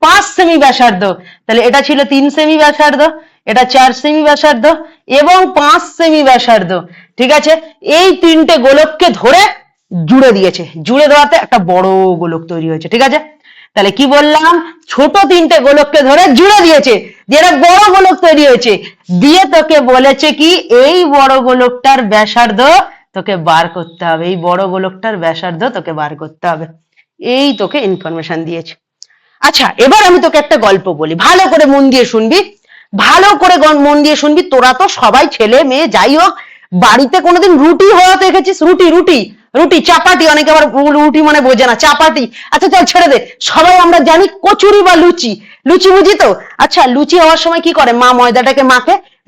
5 সেমি ব্যাসার্ধ। তাহলে এটা ছিল 3 সেমি ব্যাসার্ধ, এটা 4 সেমি ব্যাসার্ধ এবং 5 সেমি ব্যাসার্ধ। ঠিক আছে, এই 3টে গোলককে ধরে জুড়ে দিয়েছে, জুড়ে দেওয়াতে একটা বড় গোলক তৈরি হয়েছে। ঠিক আছে, তাহলে কি বললাম, ছোট 3টে গোলককে ধরে জুড়ে দিয়েছে, যেটা বড় গোলক তৈরি হয়েছে, দিয়ে তোকে বলেছে কি এই বড় গোলকটার ব্যাসার্ধ তোকে বার করতে হবে, এই বড় গোলকটার ব্যাসার্ধ তোকে বার করতে হবে, এই তোকে ইনফরমেশন দিয়েছে। আচ্ছা, এবার আমি তোকে একটা গল্প বলি, ভালো করে মন দিয়ে শুনবি, ভালো করে মন দিয়ে শুনবি। তোরা তো সবাই ছেলে মেয়ে যাই হোক, বাড়িতে কোনোদিন রুটি হওয়া দেখেছিস? রুটি রুটি রুটি চাপাটি, অনেকে আবার রুটি মানে বোঝে না, চাপাটি। আচ্ছা চল ছেড়ে দে, সবাই আমরা জানি কচুরি বা লুচি, লুচি বুঝি তো? আচ্ছা, লুচি হওয়ার সময় কি করে? মা ময়দাটাকে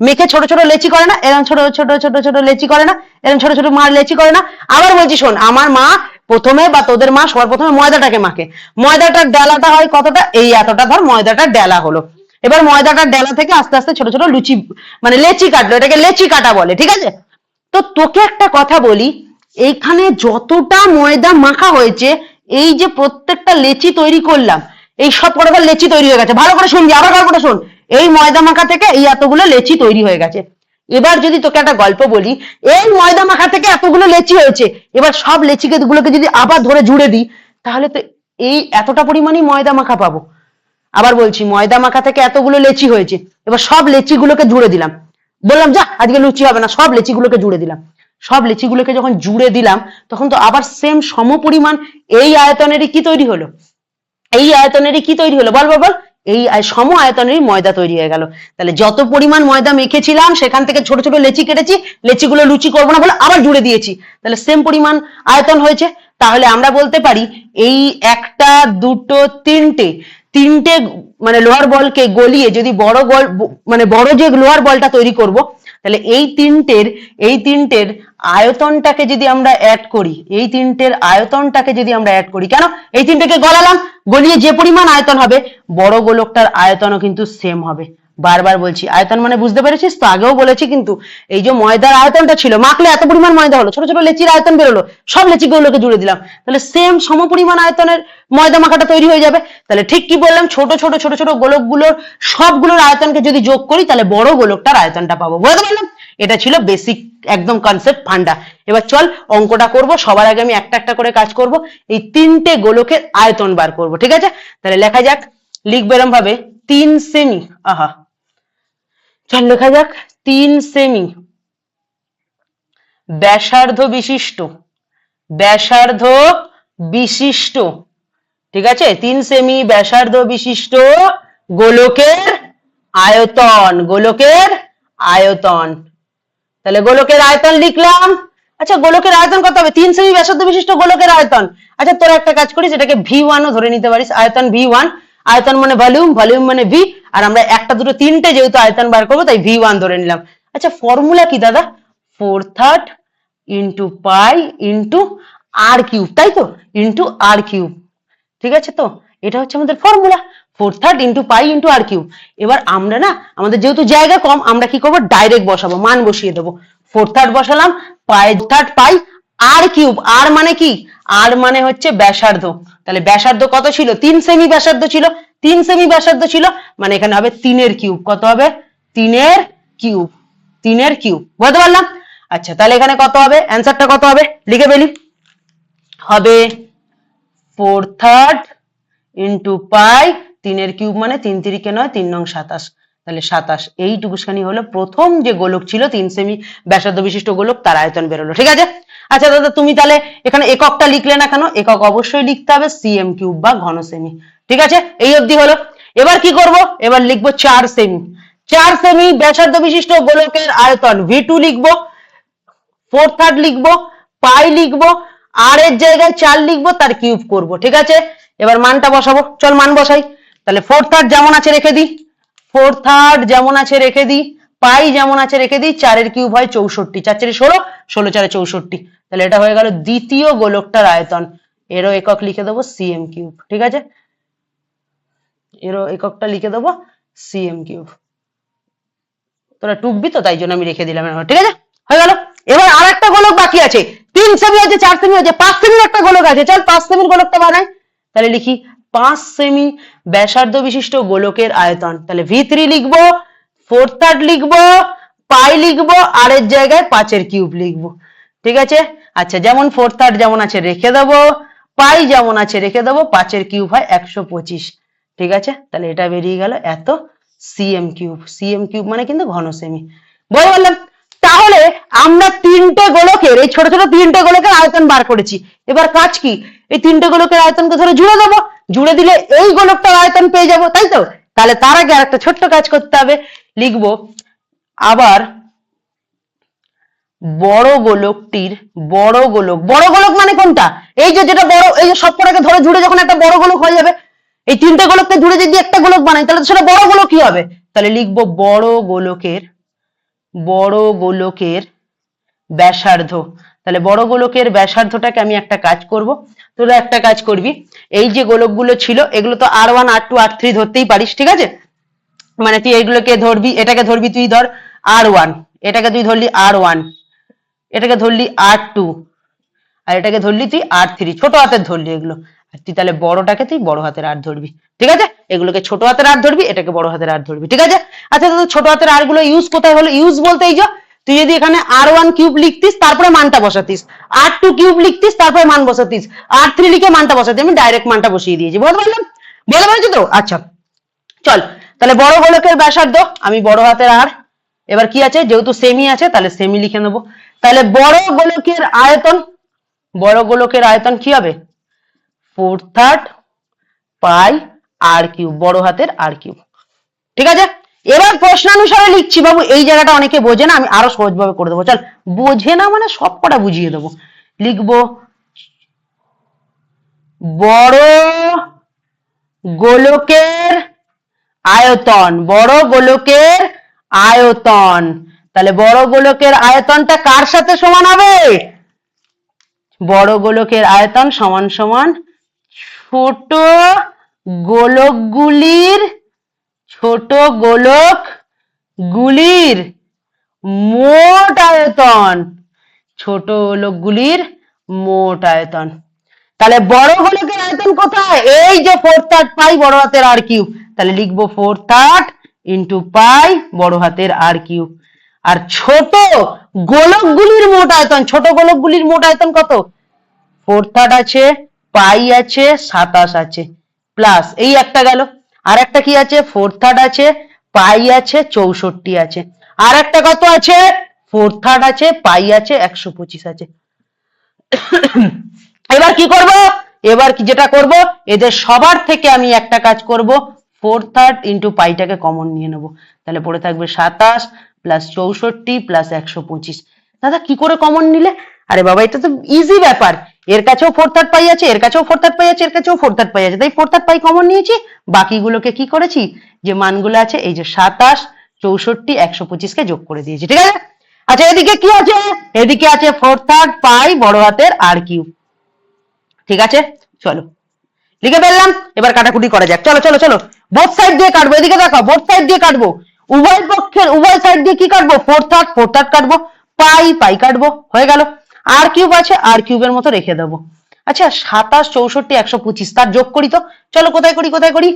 মেখে ছোট ছোট লেচি করে না? এরকম ছোট ছোট ছোট ছোট লেচি করে না? এরকম ছোট ছোট মা লেচি করে না? আবার বলছি শোন, আমার মা প্রথমে বা তোদের মা সবার প্রথমে ময়দাটাকে মাখে। ময়দাটার ডেলাটা হয় কতটা? এই এতটা, ধর ময়দাটার ডেলা হলো। এবার ময়দাটার ডেলা থেকে আস্তে আস্তে ছোট ছোট লুচি মানে লেচি কাটলো, এটাকে লেচি কাটা বলে। ঠিক আছে, তো তোকে একটা কথা বলি, এইখানে যতটা ময়দা মাখা হয়েছে, এই যে প্রত্যেকটা লেচি তৈরি করলাম, এই সব কটা লেচি তৈরি হয়ে গেছে। ভালো করে শুনবি, আবার গল্পটা শোন। এই ময়দা মাখা থেকে এই এতগুলো লেচি তৈরি হয়ে গেছে। এবার যদি তোকে একটা গল্প বলি, এই ময়দা মাখা থেকে এতগুলো লেচি হয়েছে, এবার সব লেচিকে গুলোকে যদি আবার ধরে জুড়ে দিই, তাহলে তো এই এতটা পরিমাণই ময়দা মাখা পাবো। আবার বলছি, ময়দা মাখা থেকে এতগুলো লেচি হয়েছে, এবার সব লেচি গুলোকে জুড়ে দিলাম, বললাম যা আজকে লুচি হবে না, সব লেচি গুলোকে জুড়ে দিলাম। সব লেচিগুলোকে যখন জুড়ে দিলাম, তখন তো আবার সেম সম পরিমাণ এই আয়তনেরই কি তৈরি হলো? এই আয়তনেরই কি তৈরি হলো? বল বল বল। এই সম আয়তনেরই ময়দা তৈরি হয়ে গেল। তাহলে যত পরিমাণ ময়দা মেখেছিলাম, সেখান থেকে ছোট ছোট লেচি কেটেছি, লেচিগুলো লুচি করবো না বলে আবার জুড়ে দিয়েছি, তাহলে সেম পরিমাণ আয়তন হয়েছে। তাহলে আমরা বলতে পারি এই একটা দুটো তিনটে মানে লোহার বলকে গলিয়ে যদি বড় মানে বড় যে লোহার বলটা তৈরি করব, তাহলে এই তিনটের আয়তনটাকে যদি আমরা অ্যাড করি, এই তিনটের আয়তনটাকে যদি আমরা অ্যাড করি, কেন এই তিনটেকে গলালাম, গলিয়ে যে পরিমাণ আয়তন হবে বড় গোলকটার আয়তনও কিন্তু সেম হবে। বারবার বলছি আয়তন মানে বুঝতে পেরেছিস তো, আগেও বলেছি কিন্তু এই যে ময়দার আয়তনটা ছিল, মাখলে এত পরিমাণ ময়দা হলো, ছোট ছোট লেচির আয়তন বেরোলো, সব লেচিগুলোকে জুড়ে দিলাম, তাহলে সেম সমপরিমাণ আয়তনের ময়দা মাখাটা তৈরি হয়ে যাবে। তাহলে ঠিক কি বললাম, ছোট ছোট ছোট ছোট গোলকগুলোর সবগুলোর আয়তনকে যদি যোগ করি তাহলে বড় গোলকটার আয়তনটা পাবো। বুঝতে পারলাম? এটা ছিল বেসিক একদম কনসেপ্ট ফান্ডা। এবার চল অঙ্কটা করব। সবার আগে আমি একটা একটা করে কাজ করব, এই তিনটে গোলকের আয়তন বার করব। ঠিক আছে, তাহলে লেখা যাক, লিখবো এরম ভাবে 3 সেমি, আহা চল লেখা যাক 3 সেমি ব্যাসার্ধ বিশিষ্ট, ঠিক আছে, 3 সেমি ব্যাসার্ধ বিশিষ্ট গোলকের আয়তন, তাহলে গোলকের আয়তন লিখলাম। আচ্ছা গোলকের আয়তন কত হবে, 3 সেমি ব্যাসার্ধ বিশিষ্ট গোলকের আয়তন। আচ্ছা তোরা একটা কাজ করিস, এটাকে V1 ও ধরে নিতে পারিস, আয়তন V1, আয়তন মানে ভলিউম, ভলিউম মানে ভি, আর আমরা একটা দুটো তিনটে যেহেতু আয়তন বার করবো তাই V1 ধরে নিলাম। আচ্ছা ফর্মুলা কি দাদা, 4/3 ইন্টু পাই ইন্টু আর কিউব, তাই তো, ইন্টু আর কিউব, ঠিক আছে তো, এটা হচ্ছে আমাদের ফর্মুলা 4/3 ইন্টু পাই ইন্টু আর কিউব। এবার আমরা না, আমাদের যেহেতু জায়গা কম, আমরা কি করবো, ডাইরেক্ট বসাবো, মান বসিয়ে দেবো, 4/3 বসালাম, পাই আর কিউব, আর মানে কি, আর মানে হচ্ছে ব্যাসার্ধ, তাহলে ব্যাসার্ধ কত ছিল, 3 সেমি ব্যাসার্ধ ছিল, 3 সেমি ব্যাসার্ধ ছিল মানে এখানে হবে 3 এর কিউব, কত হবে 3 এর কিউব, 3 এর কিউব, বুঝতে পারলাম। আচ্ছা তাহলে এখানে কত হবে, অ্যান্সারটা কত হবে লিখে ফেলি, হবে 4/3 ইন্টু পাই, 3 এর কিউব মানে 3 3 9, 3 9 27, তাহলে 27, এইটুকুখানি হলো প্রথম যে গোলক ছিল 3 সেমি ব্যাসার্ধ বিশিষ্ট গোলক, তার আয়তন বেরোলো। ঠিক আছে, আচ্ছা দাদা তুমি তাহলে এখানে এককটা লিখলে না কেন, একক অবশ্যই লিখতে হবে সিএম কিউব বা ঘন সেমি। ঠিক আছে, এই অবধি হলো। এবার কি করব, এবার লিখবো 4 সেমি, 4 সেমি ব্যাসার্ধ বিশিষ্ট গোলকের আয়তন V2 লিখবো, 4/3 লিখবো, পাই লিখবো, আর এর জায়গায় 4 লিখবো, তার কিউব করব। ঠিক আছে, এবার মানটা বসাবো, চল মান বসাই। তাহলে 4/3 যেমন আছে রেখে দিই, 4/3 যেমন আছে রেখে দিই, পাই যেমন আছে রেখে দিই, 4 এর কিউব হয় 64, 4 4 16, 16 4 64, তাহলে এটা হয়ে গেল দ্বিতীয় গোলকটার আয়তন। এরও একক লিখে দেবো সিএম কিউব। ঠিক আছে, এরও এককটা লিখে দেবো সিএম কিউব, তোরা টুকবি তো তাই জন্য আমি রেখে দিলাম। ঠিক আছে, হয়ে গেল। এবার আর একটা গোলক বাকি আছে, 3 সেমি আছে, 4 সেমি আছে, 5 সেমির একটা গোলক আছে, চল 5 সেমির গোলকটা বানাই। তাহলে লিখি 5 সেমি ব্যাসার্ধ বিশিষ্ট গোলকের আয়তন, তাহলে V3 লিখবো, 4/3 লিখবো, পাই লিখবো, আর এর জায়গায় 5 এর কিউব লিখবো। ঠিক আছে, আচ্ছা যেমন 4/3 যেমন আছে রেখে দেবো, পাই যেমন আছে রেখে দেবো, 5 এর কিউব হয় 125। ঠিক আছে, তাহলে এটা বেরিয়ে গেল এত সিএম কিউব, সিএম কিউব মানে কিন্তু ঘন সেমি। বুঝতে পারলাম? তাহলে আমরা তিনটে গোলকের, এই ছোট ছোট তিনটে গোলকের আয়তন বার করেছি। এবার কাজ কি, এই তিনটে গোলকের আয়তনকে ধরে জুড়ে দেবো, জুড়ে দিলে এই গোলকটার আয়তন পেয়ে যাবো, তাই তো। তাহলে তার আগে একটা ছোট্ট কাজ করতে হবে, লিখবো আবার বড় গোলকটির, বড় গোলক মানে কোনটা, এই যে যেটা বড়, এই যে সবকটাকে ধরে জুড়ে যখন একটা বড় গোলক হয়ে যাবে, এই তিনটে গোলককে জুড়ে যদি একটা গোলক বানাই তাহলে সেটা বড় গোলক কি হবে, তাহলে লিখবো বড় গোলকের ব্যাসার্ধ। তাহলে বড় গোলকের ব্যাসার্ধটাকে আমি একটা কাজ করব, তোরা একটা কাজ করবি, এই যে গোলকগুলো ছিল এগুলো তো R1 R2 R3 ধরতেই পারিস। ঠিক আছে, মানে তুই এইগুলোকে ধরবি, এটাকে ধরবি তুই ধর R1, এটাকে তুই ধরলি R1, এটাকে ধরলি R2, আর এটাকে ধরলি তুই R3, ছোট হাতের ধরলি এগুলো, আর তুই তাহলে বড়টাকে তুই বড় হাতের আর ধরবি। ঠিক আছে, এগুলোকে ছোট হাতের আর ধরবি, এটাকে বড় হাতের আর ধরবি। ঠিক আছে, আচ্ছা দাদা ছোট হাতের আর গুলো ইউজ কোথায় হলো, ইউজ বলতে এই যে তুই যদি এখানে R1 কিউব লিখতিস তারপরে মানটা বসাতিস, R2 কিউব লিখতিস তারপরে মান বসাতিস, R3 লিখে মানটা বসাতিস, আমি ডাইরেক্ট মানটা বসিয়ে দিয়েছি। বুঝতে পারলাম, বুঝতে পারছি তো। আচ্ছা চল, তাহলে বড় গোলকের ব্যাসার্ধ আমি বড় হাতের আর, এবার কি আছে, যেহেতু সেমি আছে তাহলে সেমি লিখে নেবো। তাহলে বড় গোলকের আয়তন কি হবে, 4/3 পাই আর কিউব, বড় হাতের আর কিউব। ঠিক আছে, এবার প্রশ্নানুসারে লিখছি বাবু, এই জায়গাটা অনেকে বোঝে না, আমি আরো সহজভাবে করে দেবো। চল, বোঝে না মানে সবকটা বুঝিয়ে দেবো। লিখবো বড় গোলকের আয়তন, বড় গোলকের আয়তন, তাহলে বড় গোলকের আয়তনটা কার সাথে সমান হবে? বড় গোলকের আয়তন সমান সমান ছোট গোলকগুলির মোট আয়তন। ছোট গোলকগুলির মোট আয়তন। তাহলে বড় গোলকের আয়তন কোথায়? এই যে 4/3 পাই বড় হাতের আর কিউব। তাহলে লিখবো 4/3 ইন্টু পাই বড় হাতের আর কিউব। আর ছোট গোলকগুলির মোট আয়তন, ছোট গোলকগুলির মোট আয়তন কত? 4/3 আছে, পাই আছে, 27 আছে, প্লাস এই একটা গেল। আর একটা কি আছে? 4/3 আছে, পাই আছে, 64 আছে। আর একটা কত আছে? 4/3 আছে, পাই আছে, 125 আছে। এবার কি করব? এবার কি যেটা করব, এদের সবার থেকে আমি একটা কাজ করব, 4/3 ইন্টু পাইটাকে কমন নিয়ে নেব। তাহলে পড়ে থাকবে 27 প্লাস 64 প্লাস 125। দাদা কি করে কমন নিলে? আরে বাবা এটা তো ইজি ব্যাপার, এর কাছেও 4/3 পাই আছে, এর কাছেও 4/3 পাই আছে, এর কাছেও 4/3 পাই আছে, তাই 4/3 পাই কমন নিয়েছি। বাকিগুলোকে কি করেছি, যে মানগুলো আছে এই যে 27 64 125 কে যোগ করে দিয়েছি, ঠিক আছে। আচ্ছা এদিকে কি আছে? এদিকে আছে 4/3 পাই বড় হাতের আর কিউব, ঠিক আছে। চলো লিখে ফেললাম, এবার কাটাকুটি করা যাক। চলো চলো চলো, বোথ সাইড দিয়ে কাটবো। এদিকে দেখো, বোথ সাইড দিয়ে কাটবো, উভয় পক্ষের উভয় সাইড দিয়ে কি কাটবো? 4/3 কাটবো, পাই কাটবো, হয়ে গেল। আর কিউব আছে, আর কিউবের মতো রেখে দেবো। আচ্ছা 27 64 125 তার যোগ করি তো। চলো কোথায় করি?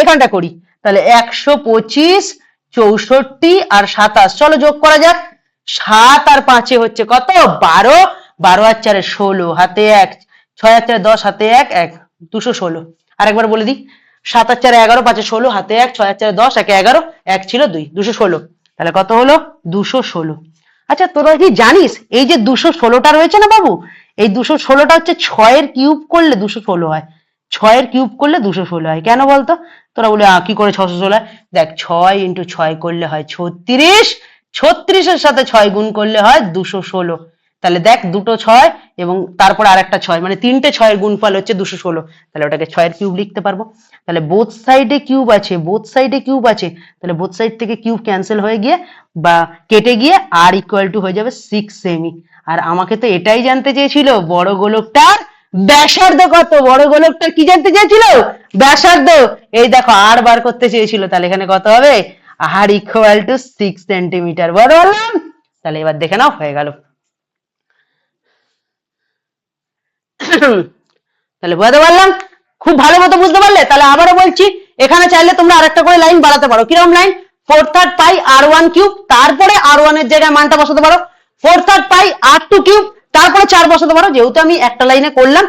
এখানটা করি। তাহলে 125 64 আর 27, চলো যোগ করা যাক। 7 আর 5 হচ্ছে কত? 12, 12 আর 4 16, হাতে 1, 6 আর 4 10, হাতে 1 1, 216। আরেকবার বলে দিই, 7 আর 4 11, 5 16, হাতে 1, 6 আর 4 10, 1 11, 1 ছিল 2, 216। তাহলে কত হলো? 216। আচ্ছা তোরা কি জানিস এই যে 216টা রয়েছে না বাবু, এই 216টা হচ্ছে 6 এর কিউব করলে 216 হয়। 6 এর কিউব করলে 216 হয়। কেন বলতো? তোরা বলে কি করে 616 হয়? দেখ 6 ইন্টু 6 করলে হয় 36, 36 এর সাথে 6 গুণ করলে হয় 216। তাহলে দেখ দুটো 6 এবং তারপর আরেকটা 6, মানে তিনটে 6 এর গুণফল হচ্ছে 216। তাহলে ওটাকে 6 এর কিউব লিখতে পারবো। তাহলে বোথ সাইডে কিউব আছে, তাহলে বোথ সাইড থেকে কিউব ক্যান্সেল হয়ে গিয়ে বা কেটে গিয়ে আর ইকুয়াল টু হয়ে যাবে 6 সেমি। আর আমাকে তো এটাই জানতে চেয়েছিল বড় গোলকটার ব্যাসার্ধ কত। বড় গোলকটা কি জানতে চেয়েছিল? ব্যাসার্ধ। এই দেখো আর বার করতে চেয়েছিল, তাহলে এখানে কত হবে? আর ইকুয়াল টু 6 সেন্টিমিটার। বড় বললাম। তাহলে এবার দেখে নাও, হয়ে গেল। তাহলে বুঝতে পারলাম, খুব ভালো মতো বুঝতে পারলে। তাহলে আবারও বলছি, এখানে চাইলে তোমরা আরেকটা করে লাইন বাড়াতে পারো। কিরকম লাইন? 4/3 পাই r1 কিউব, তারপরে r1 এর জায়গায় মানটা বসাতে পারো। 4/3 পাই r2 কিউব, তারপরে 4 বসাতে পারো। যেহেতু আমি একটা লাইনে করলাম,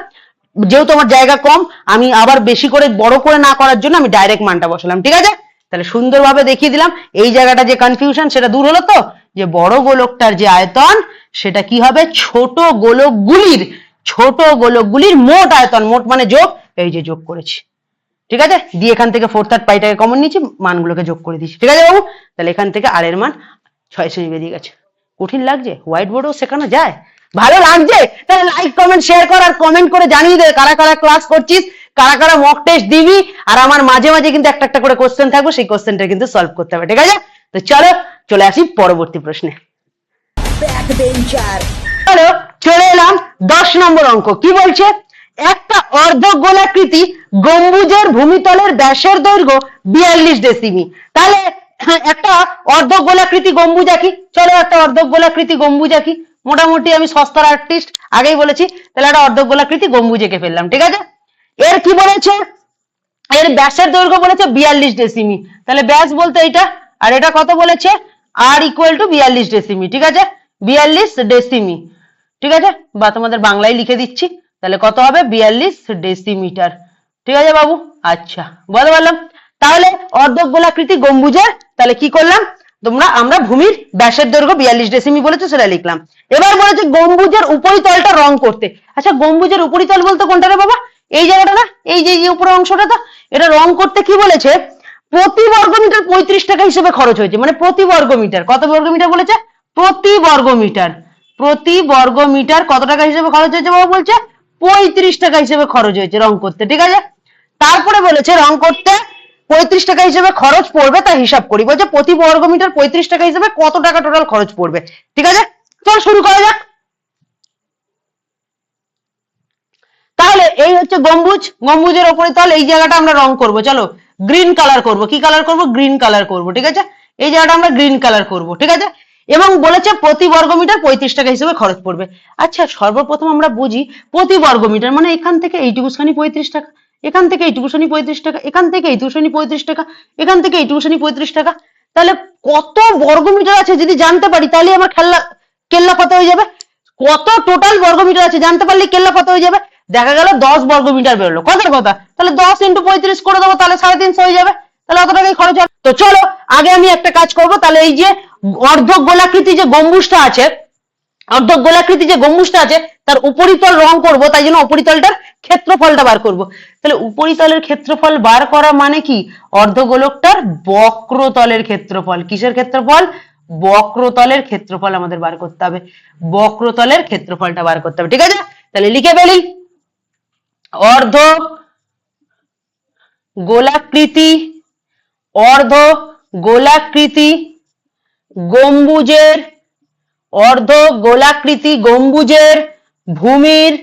যেহেতু আমার জায়গা কম, আমি আবার বেশি করে বড় করে না করার জন্য আমি ডাইরেক্ট মানটা বসালাম, ঠিক আছে। তাহলে সুন্দরভাবে দেখিয়ে দিলাম। এই জায়গাটা যে কনফিউশন সেটা দূর হলো তো, যে বড় গোলকটার যে আয়তন সেটা কি হবে? ছোট গোলকগুলির মোট আয়তন, মোট মানে যোগ, এই যে যোগ করেছি, ঠিক আছে। দিয়ে এখান থেকে 4/3 পাইটাকে কমন নিয়েছি, মানগুলোকে যোগ করে দিচ্ছি, ঠিক আছে বাবু। তাহলে এখান থেকে আর এর মান 6 সেমি বেরিয়ে গেছে। কঠিন লাগছে? হোয়াইট বোর্ডেও শেখানো যায়? ভালো লাগছে? তাহলে লাইক কমেন্ট শেয়ার কর, আর কমেন্ট করে জানিয়ে দে কারা কারা ক্লাস করছিস, কারা কারা মক টেস্ট দিবি। আর আমার মাঝে মাঝে কিন্তু একটা একটা করে কোশ্চেন থাকবে, সেই কোশ্চেনটা কিন্তু সলভ করতে হবে, ঠিক আছে। তো চলো চলে আসি পরবর্তী প্রশ্নে। চলো চলে এলাম 10 নম্বর অঙ্ক। কি বলছে? একটা অর্ধগোলাকৃতি গম্বুজের ভূমিতলের ব্যাসের দৈর্ঘ্য 42 ডেসিমি। তাহলে একটা অর্ধগোলাকৃতি গম্বুজ আঁকি। চলো একটা অর্ধগোলাকৃতি গম্বুজ আঁকি। মোটামুটি আমি সস্তার আর্টিস্ট, আগেই বলেছি। তাহলে একটা অর্ধগোলাকৃতি গম্বুজ এঁকে ফেললাম, ঠিক আছে। এর কি বলেছে? এর ব্যাসের দৈর্ঘ্য বলেছে 42 ডেসিমি। তাহলে ব্যাস বলতে এটা, আর এটা কত বলেছে? আর ইকুয়াল টু 42 ডেসিমি, ঠিক আছে। 42 ডেসিমি, ঠিক আছে। বা তোমাদের বাংলায় লিখে দিচ্ছি, তাহলে কত হবে? 42 ডেসিমিটার, ঠিক আছে বাবু। আচ্ছা বলতে পারলাম। তাহলে অর্ধগোলাকৃতি গম্বুজের তাহলে কি করলাম আমরা ভূমির ব্যাসের দৈর্ঘ্য 42 ডেসিমি বলেছে, সেটা লিখলাম। এবার বলেছে গম্বুজের উপরিতলটা রং করতে। আচ্ছা গম্বুজের উপরিতল বলতে কোনটা রে বাবা? এই জায়গাটা না, এই যে উপরের অংশটা। তো এটা রং করতে কি বলেছে? প্রতি বর্গমিটার 35 টাকা হিসেবে খরচ হয়েছে। মানে প্রতি বর্গমিটার, কত বর্গমিটার বলেছে? প্রতি বর্গমিটার কত টাকা হিসেবে খরচ হয়েছে বাবা? বলছে 35 টাকা হিসেবে খরচ হয়েছে রং করতে, ঠিক আছে। তারপরে বলেছে রং করতে 35 টাকা হিসেবে খরচ পড়বে তা হিসাব করি। বলছে প্রতি বর্গমিটার 35 টাকা হিসেবে কত টাকা টোটাল খরচ পড়বে। ঠিক আছে, চল শুরু করা যাক। তাহলে এই হচ্ছে গম্বুজ, গম্বুজের ওপরে তাহলে এই জায়গাটা আমরা রং করব। চলো গ্রিন কালার করব। কি কালার করব? গ্রিন কালার করব। ঠিক আছে, এই জায়গাটা আমরা গ্রিন কালার করব। ঠিক আছে, এবং বলেছে প্রতি বর্গমিটার 35 টাকা হিসেবে খরচ পড়বে। আচ্ছা, সর্বপ্রথম আমরা বুঝি প্রতি বর্গমিটার মানে এখান থেকে এইটুকুখানি 35 টাকা, এখান থেকে এইটুকুখানি 35 টাকা, এখান থেকে এইটুকুখানি 35 টাকা, এখান থেকে এইটুকুখানি 35 টাকা। তাহলে কত বর্গমিটার আছে যদি জানতে পারি তাহলে আমার কেল্লা কত হয়ে যাবে। কত টোটাল বর্গমিটার আছে জানতে পারলে কেল্লা কত হয়ে যাবে। দেখা গেল 10 বর্গমিটার বেরোলো, কথার কথা। তাহলে 10 × 35 করে দেবো, তাহলে 350 হয়ে যাবে। তাহলে অত টাকাই খরচ হবে। তো চলো আগে আমি একটা কাজ করব। তাহলে এই যে অর্ধক গোলাকৃতি যে গম্বুজটা আছে, অর্ধক গোলাকৃতি যে গম্বুজটা আছে তার উপরিতল রং করব। তাই জন্য উপরিতলটার ক্ষেত্রফলটা বার করব। তাহলে উপরিতলের ক্ষেত্রফল বার করা মানে কি? অর্ধগোলকটার বক্রতলের ক্ষেত্রফল। কিসের ক্ষেত্রফল? বক্রতলের ক্ষেত্রফল আমাদের বার করতে হবে। বক্রতলের ক্ষেত্রফলটা বার করতে হবে। ঠিক আছে, তাহলে লিখে ফেলি। অর্ধ গোলাকৃতি, অর্ধ গোলাকৃতি গম্বুজের, অর্ধ গোলাকৃতি গম্বুজের ভূমির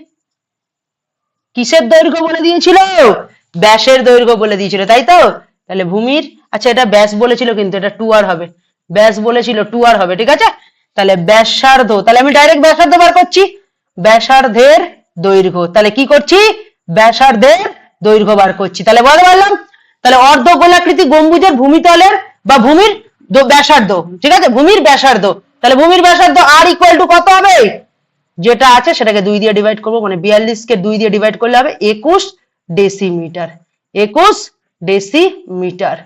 কিসের দৈর্ঘ্য বলে দিয়েছিল? ব্যাসের দৈর্ঘ্য বলে দিয়েছিল, তাই তো? তাহলে ভূমির, আচ্ছা এটা ব্যাস বলেছিল কিন্তু এটা 2r হবে। ব্যাস বলেছিল 2r হবে। ঠিক আছে, তাহলে ব্যাসার্ধ, তাহলে আমি ডাইরেক্ট ব্যাসার্ধ বার করছি। ব্যাসার্ধের দৈর্ঘ্য, তাহলে কি করছি? ব্যাসার্ধের দৈর্ঘ্য বার করছি। তাহলে বলতে পারলাম, তাহলে অর্ধ গোলাকৃতি গম্বুজের ভূমিতলের বা ভূমির ব্যাসার্ধ। ঠিক আছে, ভূমির ব্যাসার্ধ। তাহলে ভূমির ব্যাসার্ধ r = কত হবে? যেটা আছে সেটাকে 2 দিয়ে ডিভাইড করবো, মানে 42 কে 2 দিয়ে ডিভাইড করলে হবে 21 ডেসিমিটার। 21 ডেসিমিটার,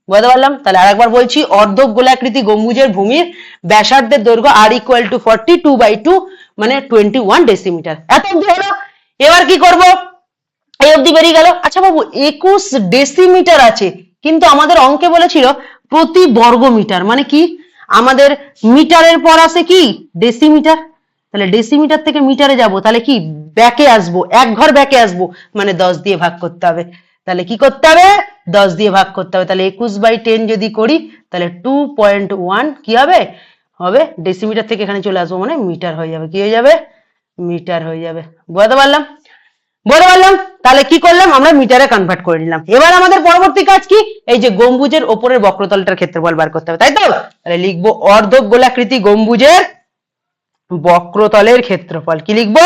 বুঝতে পারলাম? তাহলে আরেকবার বলছি, অর্ধক গোলাকৃতি গম্বুজের ভূমির ব্যাসার্ধের দৈর্ঘ্য r = 42/2 মানে 21 ডেসিমিটার। এত অবধি হলো। এবার কি করব? এই অবধি বেরিয়ে গেল। আচ্ছা বাবু 21 ডেসিমিটার আছে, কিন্তু আমাদের অঙ্কে বলেছিল প্রতি বর্গমিটার, মানে কি আমাদের মিটারের পর আসে কি ডেসিমিটার। তাহলে ডেসিমিটার থেকে মিটারে যাব, তাহলে কি ব্যাকে আসবো, এক ঘর ব্যাকে আসবো, মানে 10 দিয়ে ভাগ করতে হবে। তাহলে কি করতে হবে? 10 দিয়ে ভাগ করতে হবে। তাহলে 21/10 যদি করি তাহলে 2.1 কি হবে? হবে ডেসিমিটার থেকে এখানে চলে আসবো, মানে মিটার হয়ে যাবে। কি হয়ে যাবে? মিটার হয়ে যাবে। বুঝতে পারলাম? বুঝতে পারলাম। তাহলে কি করলাম? আমরা মিটারে কনভার্ট করে নিলাম। এবার আমাদের পরবর্তী কাজ কি? এই যে গম্বুজের ওপরের বক্রতলটার ক্ষেত্রফল বার করতে হবে, তাই তো? তাহলে লিখবো অর্ধক গোলাকৃতি গম্বুজের বক্রতলের ক্ষেত্রফল। কি লিখবো?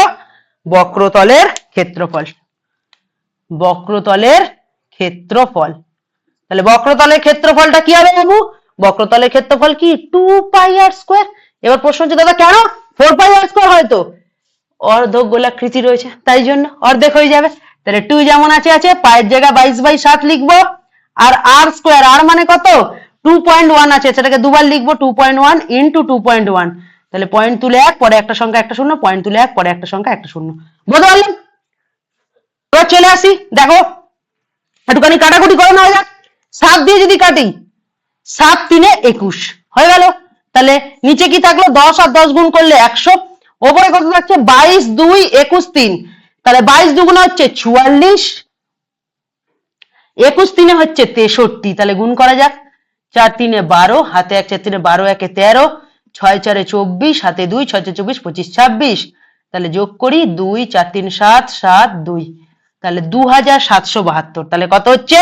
বক্রতলের ক্ষেত্রফল। বক্রতলের ক্ষেত্রফল। তাহলে বক্রতলের ক্ষেত্রফলটা কি হবে বাবু? বক্রতলের ক্ষেত্রফল কি? 2πr²। এবার প্রশ্ন হচ্ছে দাদা কেন 4πr² হয়তো? অর্ধক গোলাকৃতি রয়েছে তাই জন্য অর্ধেক হয়ে যাবে। তাহলে 2 যেমন আছে আছে, পায়ের জায়গায় 22/7 লিখবো। আর r², আর মানে কত? 2.1 আছে, সেটাকে দুবার লিখবো। 2.1 × 2.1, তাহলে পয়েন্ট তুলে 1, পরে একটা সংখ্যা একটা শূন্য, পয়েন্ট তুলে 1, পরে একটা সংখ্যা একটা শূন্য। বুঝতে পারলেন? এবার চলে আসি, দেখো একটুখানি কাটাকুটি করে নেওয়া যাক। 7 দিয়ে যদি কাটি, 7 × 3 = 21 হয়ে গেল। তাহলে নিচে কি থাকলো? 10 আর 10 গুণ করলে 100। ওপরে কত থাকছে? 22 2 21 3। তাহলে 22 2 হচ্ছে 44, 21 3 হচ্ছে 63। তাহলে গুণ করা যাক। 4 3 12, হাতে 1 4 3 12, 1 13, 6 4 24, হাতে 2 6 4 24 25 26। তাহলে যোগ করি 2 4 3 7 7 2, তাহলে 2772। তাহলে কত হচ্ছে?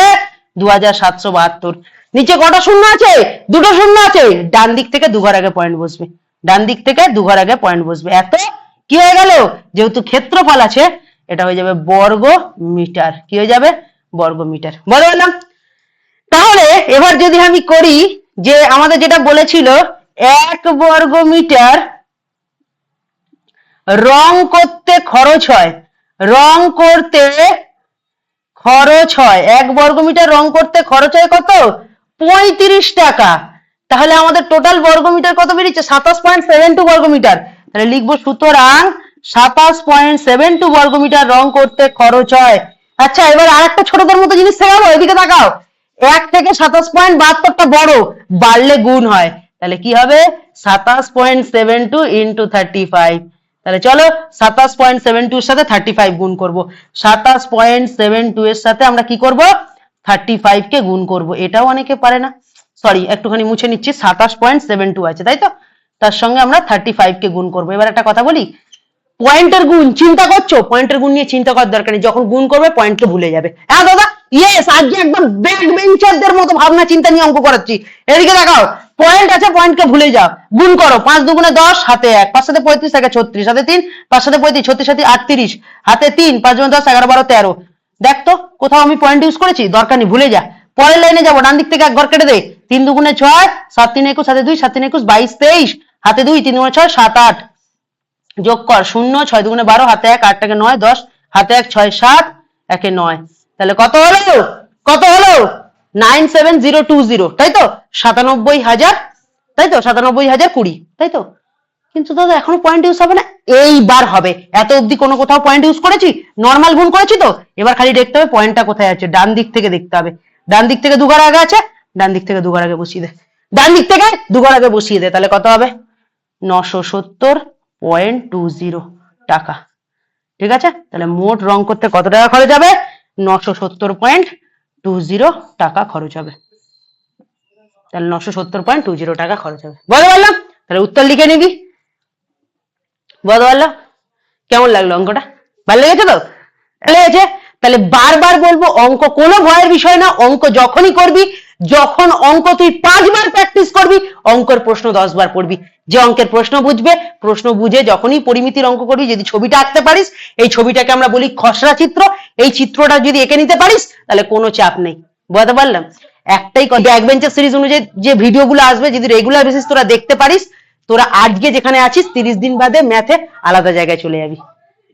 2772। নিচে কটা শূন্য আছে? দুটো শূন্য আছে। ডান দিক থেকে 2 ঘর আগে পয়েন্ট বসবে, ডান দিক থেকে 2 ঘর আগে পয়েন্ট বসবে। এত কি হয়ে গেল? যেহেতু ক্ষেত্রফল আছে এটা হয়ে যাবে বর্গ মিটার। কি হয়ে যাবে? বর্গ মিটার। বলে বললাম। তাহলে এবার যদি আমি করি যে আমাদের যেটা বলেছিল 1 বর্গ মিটার রং করতে খরচ হয়, রং করতে খরচ হয় 1 বর্গ মিটার রং করতে খরচ হয় কত? 35 টাকা। তাহলে আমাদের টোটাল বর্গ মিটার কত বেরিয়েছে? 27.72 বর্গ মিটার। তাহলে লিখবো সুতরাং 27.72 বর্গ মিটার রং করতে খরচ হয়। আচ্ছা এবার আরেকটা ছোটদের মতো জিনিস শেখাবো, এদিকে তাকাও। 1 থেকে 27.72টা বড়, বাড়লে গুণ হয়। তাহলে কি হবে? 27.72 × 35। তাহলে চলো 27.72 এর সাথে 35 গুণ করব। 27.72 এর সাথে আমরা কি করব? 35 কে গুণ করব, এটাও অনেকে পারে না, সরি একটুখানি মুছে নিচ্ছি, 27.72 আছে তাই তো, তার সঙ্গে আমরা 35 কে গুণ করব। এবার একটা কথা বলি, পয়েন্টের গুণ চিন্তা করছো, পয়েন্টের গুণ নিয়ে চিন্তা করার দরকার নেই, যখন গুণ করবে পয়েন্টকে ভুলে যাবে। হ্যাঁ দাদা, ইয়েস, আজকে একদম ব্যাক বেঞ্চারদের মতো ভাবনা চিন্তা নিয়ে অঙ্ক করাচ্ছি। এদিকে দেখাও, পয়েন্ট আছে, পয়েন্টকে ভুলে যাও, গুণ করো, 5 দুগুণে 10, হাতে 1, 5 সাথে 35, 36, হাতে 3, 5 সাথে 35, 36 সাথে 38, হাতে 3, 5 দুগুণে 10, 11 12 13। দেখ তো কোথাও আমি পয়েন্ট ইউজ করেছি? দরকার নেই, ভুলে যা। পরের লাইনে যাবো, ডান দিক থেকে এক ঘর কেটে দে, 3 দুগুণে 6, 7 3 21, হাতে 2, 7 3 21, 22 23, হাতে 2, 3 দুগুণে 6, 7 8, যোগ কর 0, 6 দুগুণে 12, হাতে 1, 8 টাকে 9, 10, হাতে 1, 6 7, 1 9, তাহলে কত হলো? কত হলো? 97020, তাই তো, 97,000, তাই তো, 97,020, তাই তো। কিন্তু দাদা এখনো পয়েন্ট ইউজ হবে না, এইবার হবে। এত অবধি কোনো কোথাও পয়েন্ট ইউজ করেছি? নর্মাল গুণ করেছি তো, এবার খালি দেখতে হবে পয়েন্টটা কোথায় আছে, ডান দিক থেকে দেখতে হবে। ডান দিক থেকে দুঘর আগে আছে, ডান দিক থেকে দুঘর আগে বসিয়ে দে, ডান দিক থেকে দুঘর আগে বসিয়ে দে, তাহলে কত হবে? 970.20 টাকা। ঠিক আছে, তাহলে মোট রং করতে কত টাকা খরচ হবে? 970.20 টাকা খরচ হবে। তাহলে 970.20 টাকা খরচ হবে, বলতে পারলাম? তাহলে উত্তর লিখে নিবি, বলতে পারলাম? কেমন লাগলো অঙ্কটা? ভালো লেগেছে তো? লেগেছে? তাহলে বারবার বলবো, অঙ্ক কোনো ভয়ের বিষয় না। অঙ্ক যখনই করবি, যখন অঙ্ক তুই 5 বার প্র্যাকটিস করবি, অঙ্কের প্রশ্ন 10 বার পড়বি। যে অঙ্কের প্রশ্ন বুঝবে, প্রশ্ন বুঝে যখনই পরিমিতির অঙ্ক করবি, যদি ছবিটা আঁকতে পারিস, এই ছবিটাকে আমরা বলি খসড়া চিত্র, এই চিত্রটা যদি এঁকে নিতে পারিস, তাহলে কোনো চাপ নেই। বুঝতে পারলাম? একটাই ব্যাক বেঞ্চের সিরিজ অনুযায়ী যে ভিডিওগুলো আসবে, যদি রেগুলার বেসিস তোরা দেখতে পারিস, তোরা আজকে যেখানে আছিস 30 দিন বাদে ম্যাথে আলাদা জায়গায় চলে যাবি।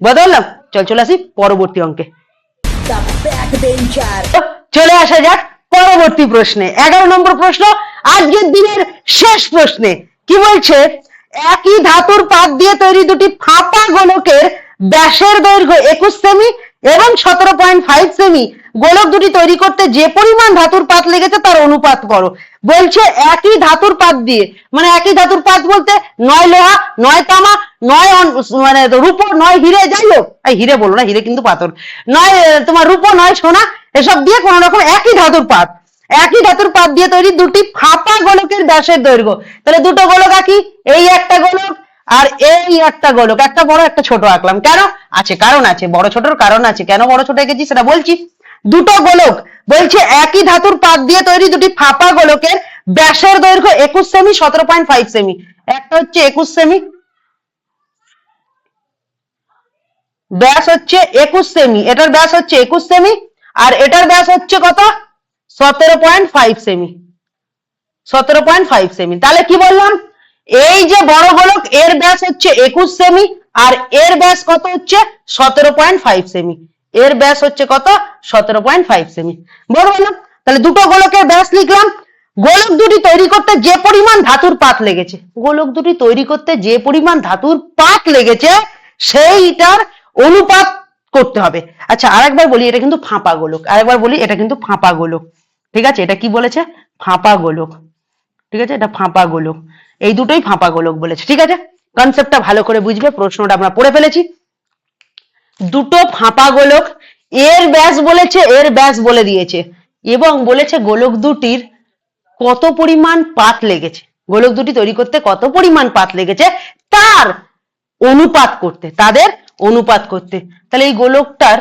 বুঝতে পারলাম? চলে আসি পরবর্তী অঙ্কে। চলে আসা যাক পরবর্তী প্রশ্নে, 11 নম্বর প্রশ্ন, আজকের দিনের শেষ প্রশ্নে। কি বলছে? একই ধাতুর পাত দিয়ে তৈরি দুটি ফাঁপা গোলকের ব্যাসের দৈর্ঘ্য 21 সেমি এবং 17.5 সেমি, গোলক দুটি তৈরি করতে যে পরিমাণ ধাতুর পাত লেগেছে তার অনুপাত করো। বলছে একই ধাতুর পাত দিয়ে, মানে একই ধাতুর পাত বলতে নয় লোহা, নয় তামা, নয় মানে রূপো, নয় হিরে, যাই হোক, হিরে বলো না, হিরে কিন্তু পাথর, নয় তোমার রূপো, নয় সোনা, এসব দিয়ে কোন রকম একই ধাতুর পাত, একই ধাতুর পাত দিয়ে তৈরি দুটি ফাঁপা গোলকের ব্যাসের দৈর্ঘ্য। তাহলে দুটো গোলক আঁকি, এই একটা গোলক আর এই একটা গোলক, একটা বড় একটা ছোট আঁকলাম। কেন? আছে, কারণ আছে, বড় ছোটর কারণ আছে। কেন বড় ছোট এঁকেছি সেটা বলছি। দুটো গোলক, বলছে একই ধাতুর পাত দিয়ে তৈরি দুটি ফাঁপা গোলকের ব্যাসের দৈর্ঘ্য 21 সেমি, 17.5 সেমি। একটা হচ্ছে 21 সেমি, ব্যাস হচ্ছে 21 সেমি, এটার ব্যাস হচ্ছে 21 সেমি, আর এটার ব্যাস হচ্ছে কত? 17.5 সেমি, 17.5 সেমি। তাহলে কি বললাম? এই যে বড় গোলক, এর ব্যাস হচ্ছে 21 সেমি, আর এর ব্যাস কত হচ্ছে? 17.5 সেমি। এর ব্যাস হচ্ছে কত? 17.5 সেমি। বড় বললাম? তাহলে দুটো গোলকের ব্যাস লিখলাম। গোলক দুটি তৈরি করতে যে পরিমাণ ধাতুর পাত লেগেছে, গোলক দুটি তৈরি করতে যে পরিমাণ ধাতুর পাত লেগেছে, সেইটার অনুপাত করতে হবে। আচ্ছা, আরেকবার বলি, এটা কিন্তু ফাঁপা গোলক, আরেকবার বলি, এটা কিন্তু ফাঁপা গোলক। ঠিক আছে, এটা কি বলেছে? ফাঁপা গোলক। ঠিক আছে, এটা ফাঁপা গোলক, এই দুটোই ফাঁপা গোলক বলেছে। ঠিক আছে, কনসেপ্টটা ভালো করে বুঝবে, প্রশ্নটা আমরা পড়ে ফেলেছি। দুটো ফাঁপা গোলক, এর ব্যাস বলেছে, এর ব্যাস বলে দিয়েছে, এবং বলেছে গোলক দুটির কত পরিমাণ পাত লেগেছে, গোলক দুটি তৈরি করতে কত পরিমাণ পাত লেগেছে তার অনুপাত করতে, তাদের অনুপাত করতে। তাহলে এই গোলকটার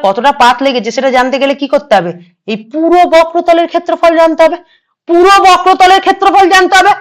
কতটা পাত লেগেছে সেটা জানতে গেলে কি করতে হবে? এই পুরো বক্রতলের ক্ষেত্রফল জানতে হবে, পুরো বক্রতলের ক্ষেত্রফল জানতে হবে।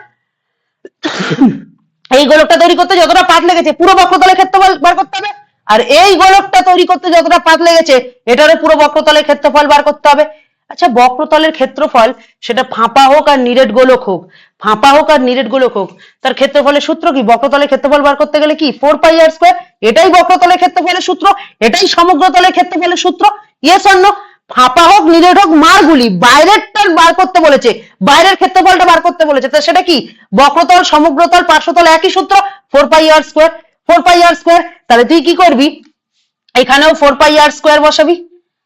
এই গোলকটা তৈরি করতে যতটা পাত লেগেছে পুরো বক্রতলের ক্ষেত্রফল বার করতে হবে, আর এই গোলকটা তৈরি করতে যতটা পাত লেগেছে এটারও পুরো বক্রতলের ক্ষেত্রফল বার করতে হবে। আচ্ছা, বক্রতলের ক্ষেত্রফল সেটা ফাঁপা হোক আর নিরেট গোলক হোক, ফাঁপা হোক আর নিরেট গোলক হোক, তার ক্ষেত্রফলের সূত্র কি? বক্রতলের ক্ষেত্রফল বার করতে গেলে কি? 4πr²। এটাই বক্রতলের ক্ষেত্রফলের সূত্র, এটাই সমগ্রতলের ক্ষেত্রফলের সূত্র। Yes or no? ফাঁপা হোক নিরেট হোক, মারগুলি বাইরেরটা বার করতে বলেছে, বাইরের ক্ষেত্রফলটা বার করতে বলেছে, তো সেটা কি? বক্রতল, সমগ্রতল, পার্শ্বতল, একই সূত্র, 4πr²। 4πr²। তাহলে তুই কি করবি? এখানেও 4πr² বসাবি,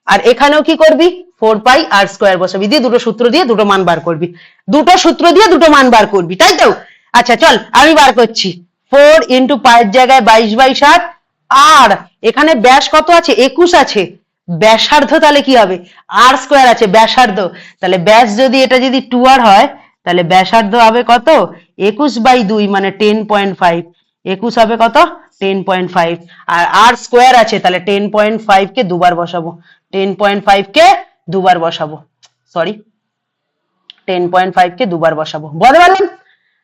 আর এখানেও কি করবি? 4πr² বসাবি, দিয়ে দুটো সূত্র দিয়ে দুটো মান বার করবি, দুটো সূত্র দিয়ে দুটো মান বার করবি, তাই তো? আচ্ছা চল আমি বার করছি। 4 × পায়ের জায়গায় 22/7, আর এখানে ব্যাস কত আছে? 21 আছে, ব্যাসার্ধ তাহলে কি হবে আর স্কোয়ার আছে ব্যাসার্ধ, তাহলে ব্যাস যদি এটা যদি 2r হয় তাহলে ব্যাসার্ধ হবে কত 21/2 মানে 10.5, 21 হবে কত 10.5, আর আর স্কোয়ার আছে তাহলে 10.5 কে দুবার বসাবো, 10.5 কে দুবার বসাবো, সরি 10.5 কে দুবার বসাবো, বুঝতে পারলাম?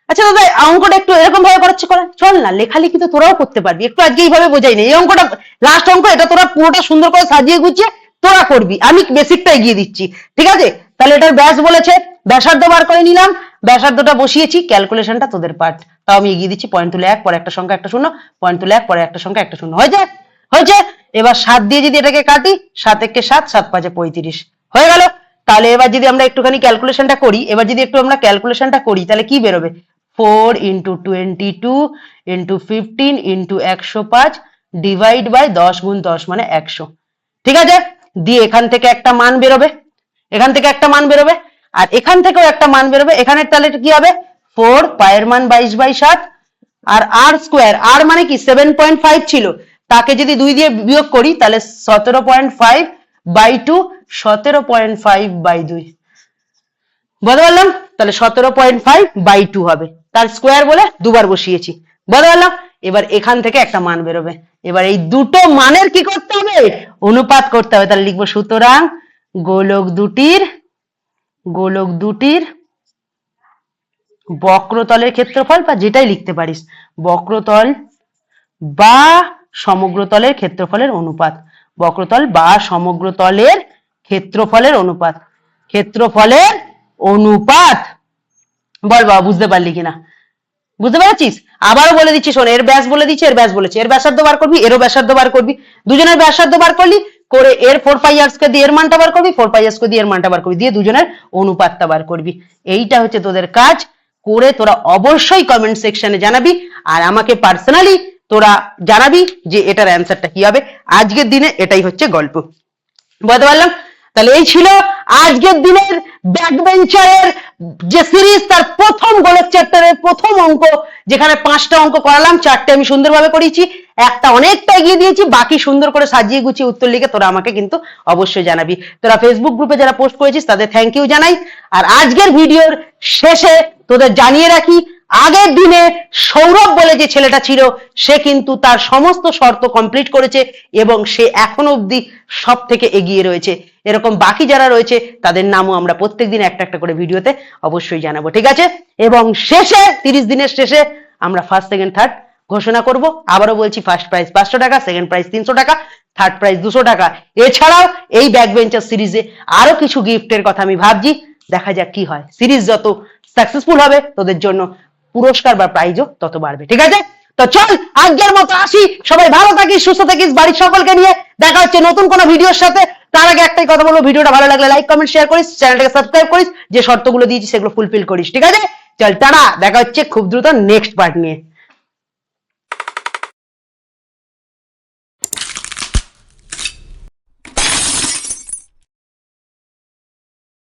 আচ্ছা দাদা অঙ্কটা একটু এরকম ভাবে করাচ্ছি, করে চল না লেখালেখি তো তোরাও করতে পারবি, একটু আজকে এইভাবে বোঝাই না, এই অঙ্কটা লাস্ট অঙ্ক, এটা তোরা পুরোটা সুন্দর করে সাজিয়ে গুছিয়ে তোরা করবি, আমি বেসিকটা এগিয়ে দিচ্ছি, ঠিক আছে? তাহলে এটার ব্যাস বলেছে, ব্যাসার্ধ বার করে নিলাম, ব্যাসার্ধটা বসিয়েছি, ক্যালকুলেশনটা তোদের পার্ট, তাও আমি এগিয়ে দিচ্ছি, পয়েন্ট তুলে 1 পরে একটা সংখ্যা একটা শূন্য, পয়েন্ট তুলে 1 পরে একটা সংখ্যা একটা শূন্য, হয়েছে? হয়েছে? এবার 7 দিয়ে যদি এটাকে কাটি, 7 একে 7, 7 5 35, হয়ে গেল। তাহলে এবার যদি আমরা একটুখানি ক্যালকুলেশনটা করি, এবার যদি একটু আমরা ক্যালকুলেশনটা করি তাহলে কি বেরোবে, 4 into 22 into 15 into 105 divide by 10 গুণ 10 মানে 100, ঠিক আছে? দিয়ে এখান থেকে একটা মান বেরোবে, এখান থেকে একটা মান বেরোবে, আর এখান থেকেও একটা মান বেরোবে, এখানে তাহলে কি হবে 4 পায়ের মান 22/7, আর আর স্কোয়ার, আর মানে কি 7.5 ছিল, তাকে যদি 2 দিয়ে বিয়োগ করি তাহলে 17.5/2, 17.5/2, বুঝতে পারলাম? তাহলে 17.5/2 হবে, তার স্কোয়ার বলে দুবার বসিয়েছি, বুঝতে পারলাম? এবার এখান থেকে একটা মান বেরোবে, এবার এই দুটো মানের কি করতে হবে, অনুপাত করতে হবে, তাহলে লিখবো সুতরাং গোলক দুটির বক্রতলের ক্ষেত্রফল, বা যেটাই লিখতে পারিস, বক্রতল বা সমগ্রতলের ক্ষেত্রফলের অনুপাত, বক্রতল বা সমগ্রতলের ক্ষেত্রফলের অনুপাত, ক্ষেত্রফলের অনুপাত, বল বাবা বুঝতে পারলি কিনা, বুঝতে পারছিস? আবারও বলে দিচ্ছি শোন, এর ব্যাস বলে দিচ্ছি, এর ব্যাস বলেছি, এর ব্যাসার্ধ বার করবি, এরও ব্যাসার্ধ বার করবি, দুজনের ব্যাসার্ধ বার করলি, করে এর 4πr স্কয়ার দিয়ে এর মানটা বার করবি, 4πr স্কয়ার দিয়ে এর মানটা বার করবি, দিয়ে দুজনের অনুপাতটা বার করবি, এইটা হচ্ছে তোদের কাজ, করে তোরা অবশ্যই কমেন্ট সেকশনে জানাবি, আর আমাকে পার্সোনালি তোরা জানাবি যে এটার অ্যান্সারটা কি হবে, আজকের দিনে এটাই হচ্ছে গল্প, বুঝতে পারলাম? তাহলে এই ছিল আজকের দিনের ব্যাকবেঞ্চারের যে সিরিজ, তার প্রথম গোলক চ্যাপ্টারের প্রথম অঙ্ক, যেখানে 5টা অঙ্ক করালাম, 4টে আমি সুন্দরভাবে করিয়েছি, একটা অনেকটা এগিয়ে দিয়েছি, বাকি সুন্দর করে সাজিয়ে গুছিয়ে উত্তর লিখে তোরা আমাকে কিন্তু অবশ্যই জানাবি। তোরা ফেসবুক গ্রুপে যারা পোস্ট করেছিস তাদের থ্যাংক ইউ জানাই, আর আজকের ভিডিওর শেষে তোদের জানিয়ে রাখি, আগের দিনে সৌরভ বলে যে ছেলেটা ছিল সে কিন্তু তার সমস্ত শর্ত কমপ্লিট করেছে এবং সে এখনো অবধি সব থেকে এগিয়ে রয়েছে, এরকম বাকি যারা রয়েছে তাদের নামও আমরা প্রত্যেকদিন একটা একটা করে ভিডিওতে অবশ্যই জানাবো, ঠিক আছে? এবং শেষে 30 দিনের শেষে আমরা ফার্স্ট সেকেন্ড থার্ড ঘোষণা করব, আবারও বলছি ফার্স্ট প্রাইজ 500 টাকা, সেকেন্ড প্রাইজ 300 টাকা, থার্ড প্রাইজ 200 টাকা, এছাড়াও এই ব্যাকবেঞ্চার সিরিজে আরো কিছু গিফটের কথা আমি ভাবছি, দেখা যাক কি হয়, সিরিজ যত সাকসেসফুল হবে তোদের জন্য পুরস্কার বা প্রাইজও তত বাড়বে, ঠিক আছে? তো চল আজকের মতো আসি, সবাই ভালো থাকিস, সুস্থ থাকিস, বাড়ির সকলকে নিয়ে দেখা হচ্ছে নতুন কোনো ভিডিওর সাথে। তার আগে একটাই কথা বলবো, ভিডিওটা ভালো লাগলে লাইক কমেন্ট শেয়ার করিস, চ্যানেলটাকে সাবস্ক্রাইব করিস, যে শর্তগুলো দিয়েছি সেগুলো ফুলফিল করিস, ঠিক আছে? চল টাটা, দেখা হচ্ছে খুব দ্রুত নেক্সট পার্ট নিয়ে।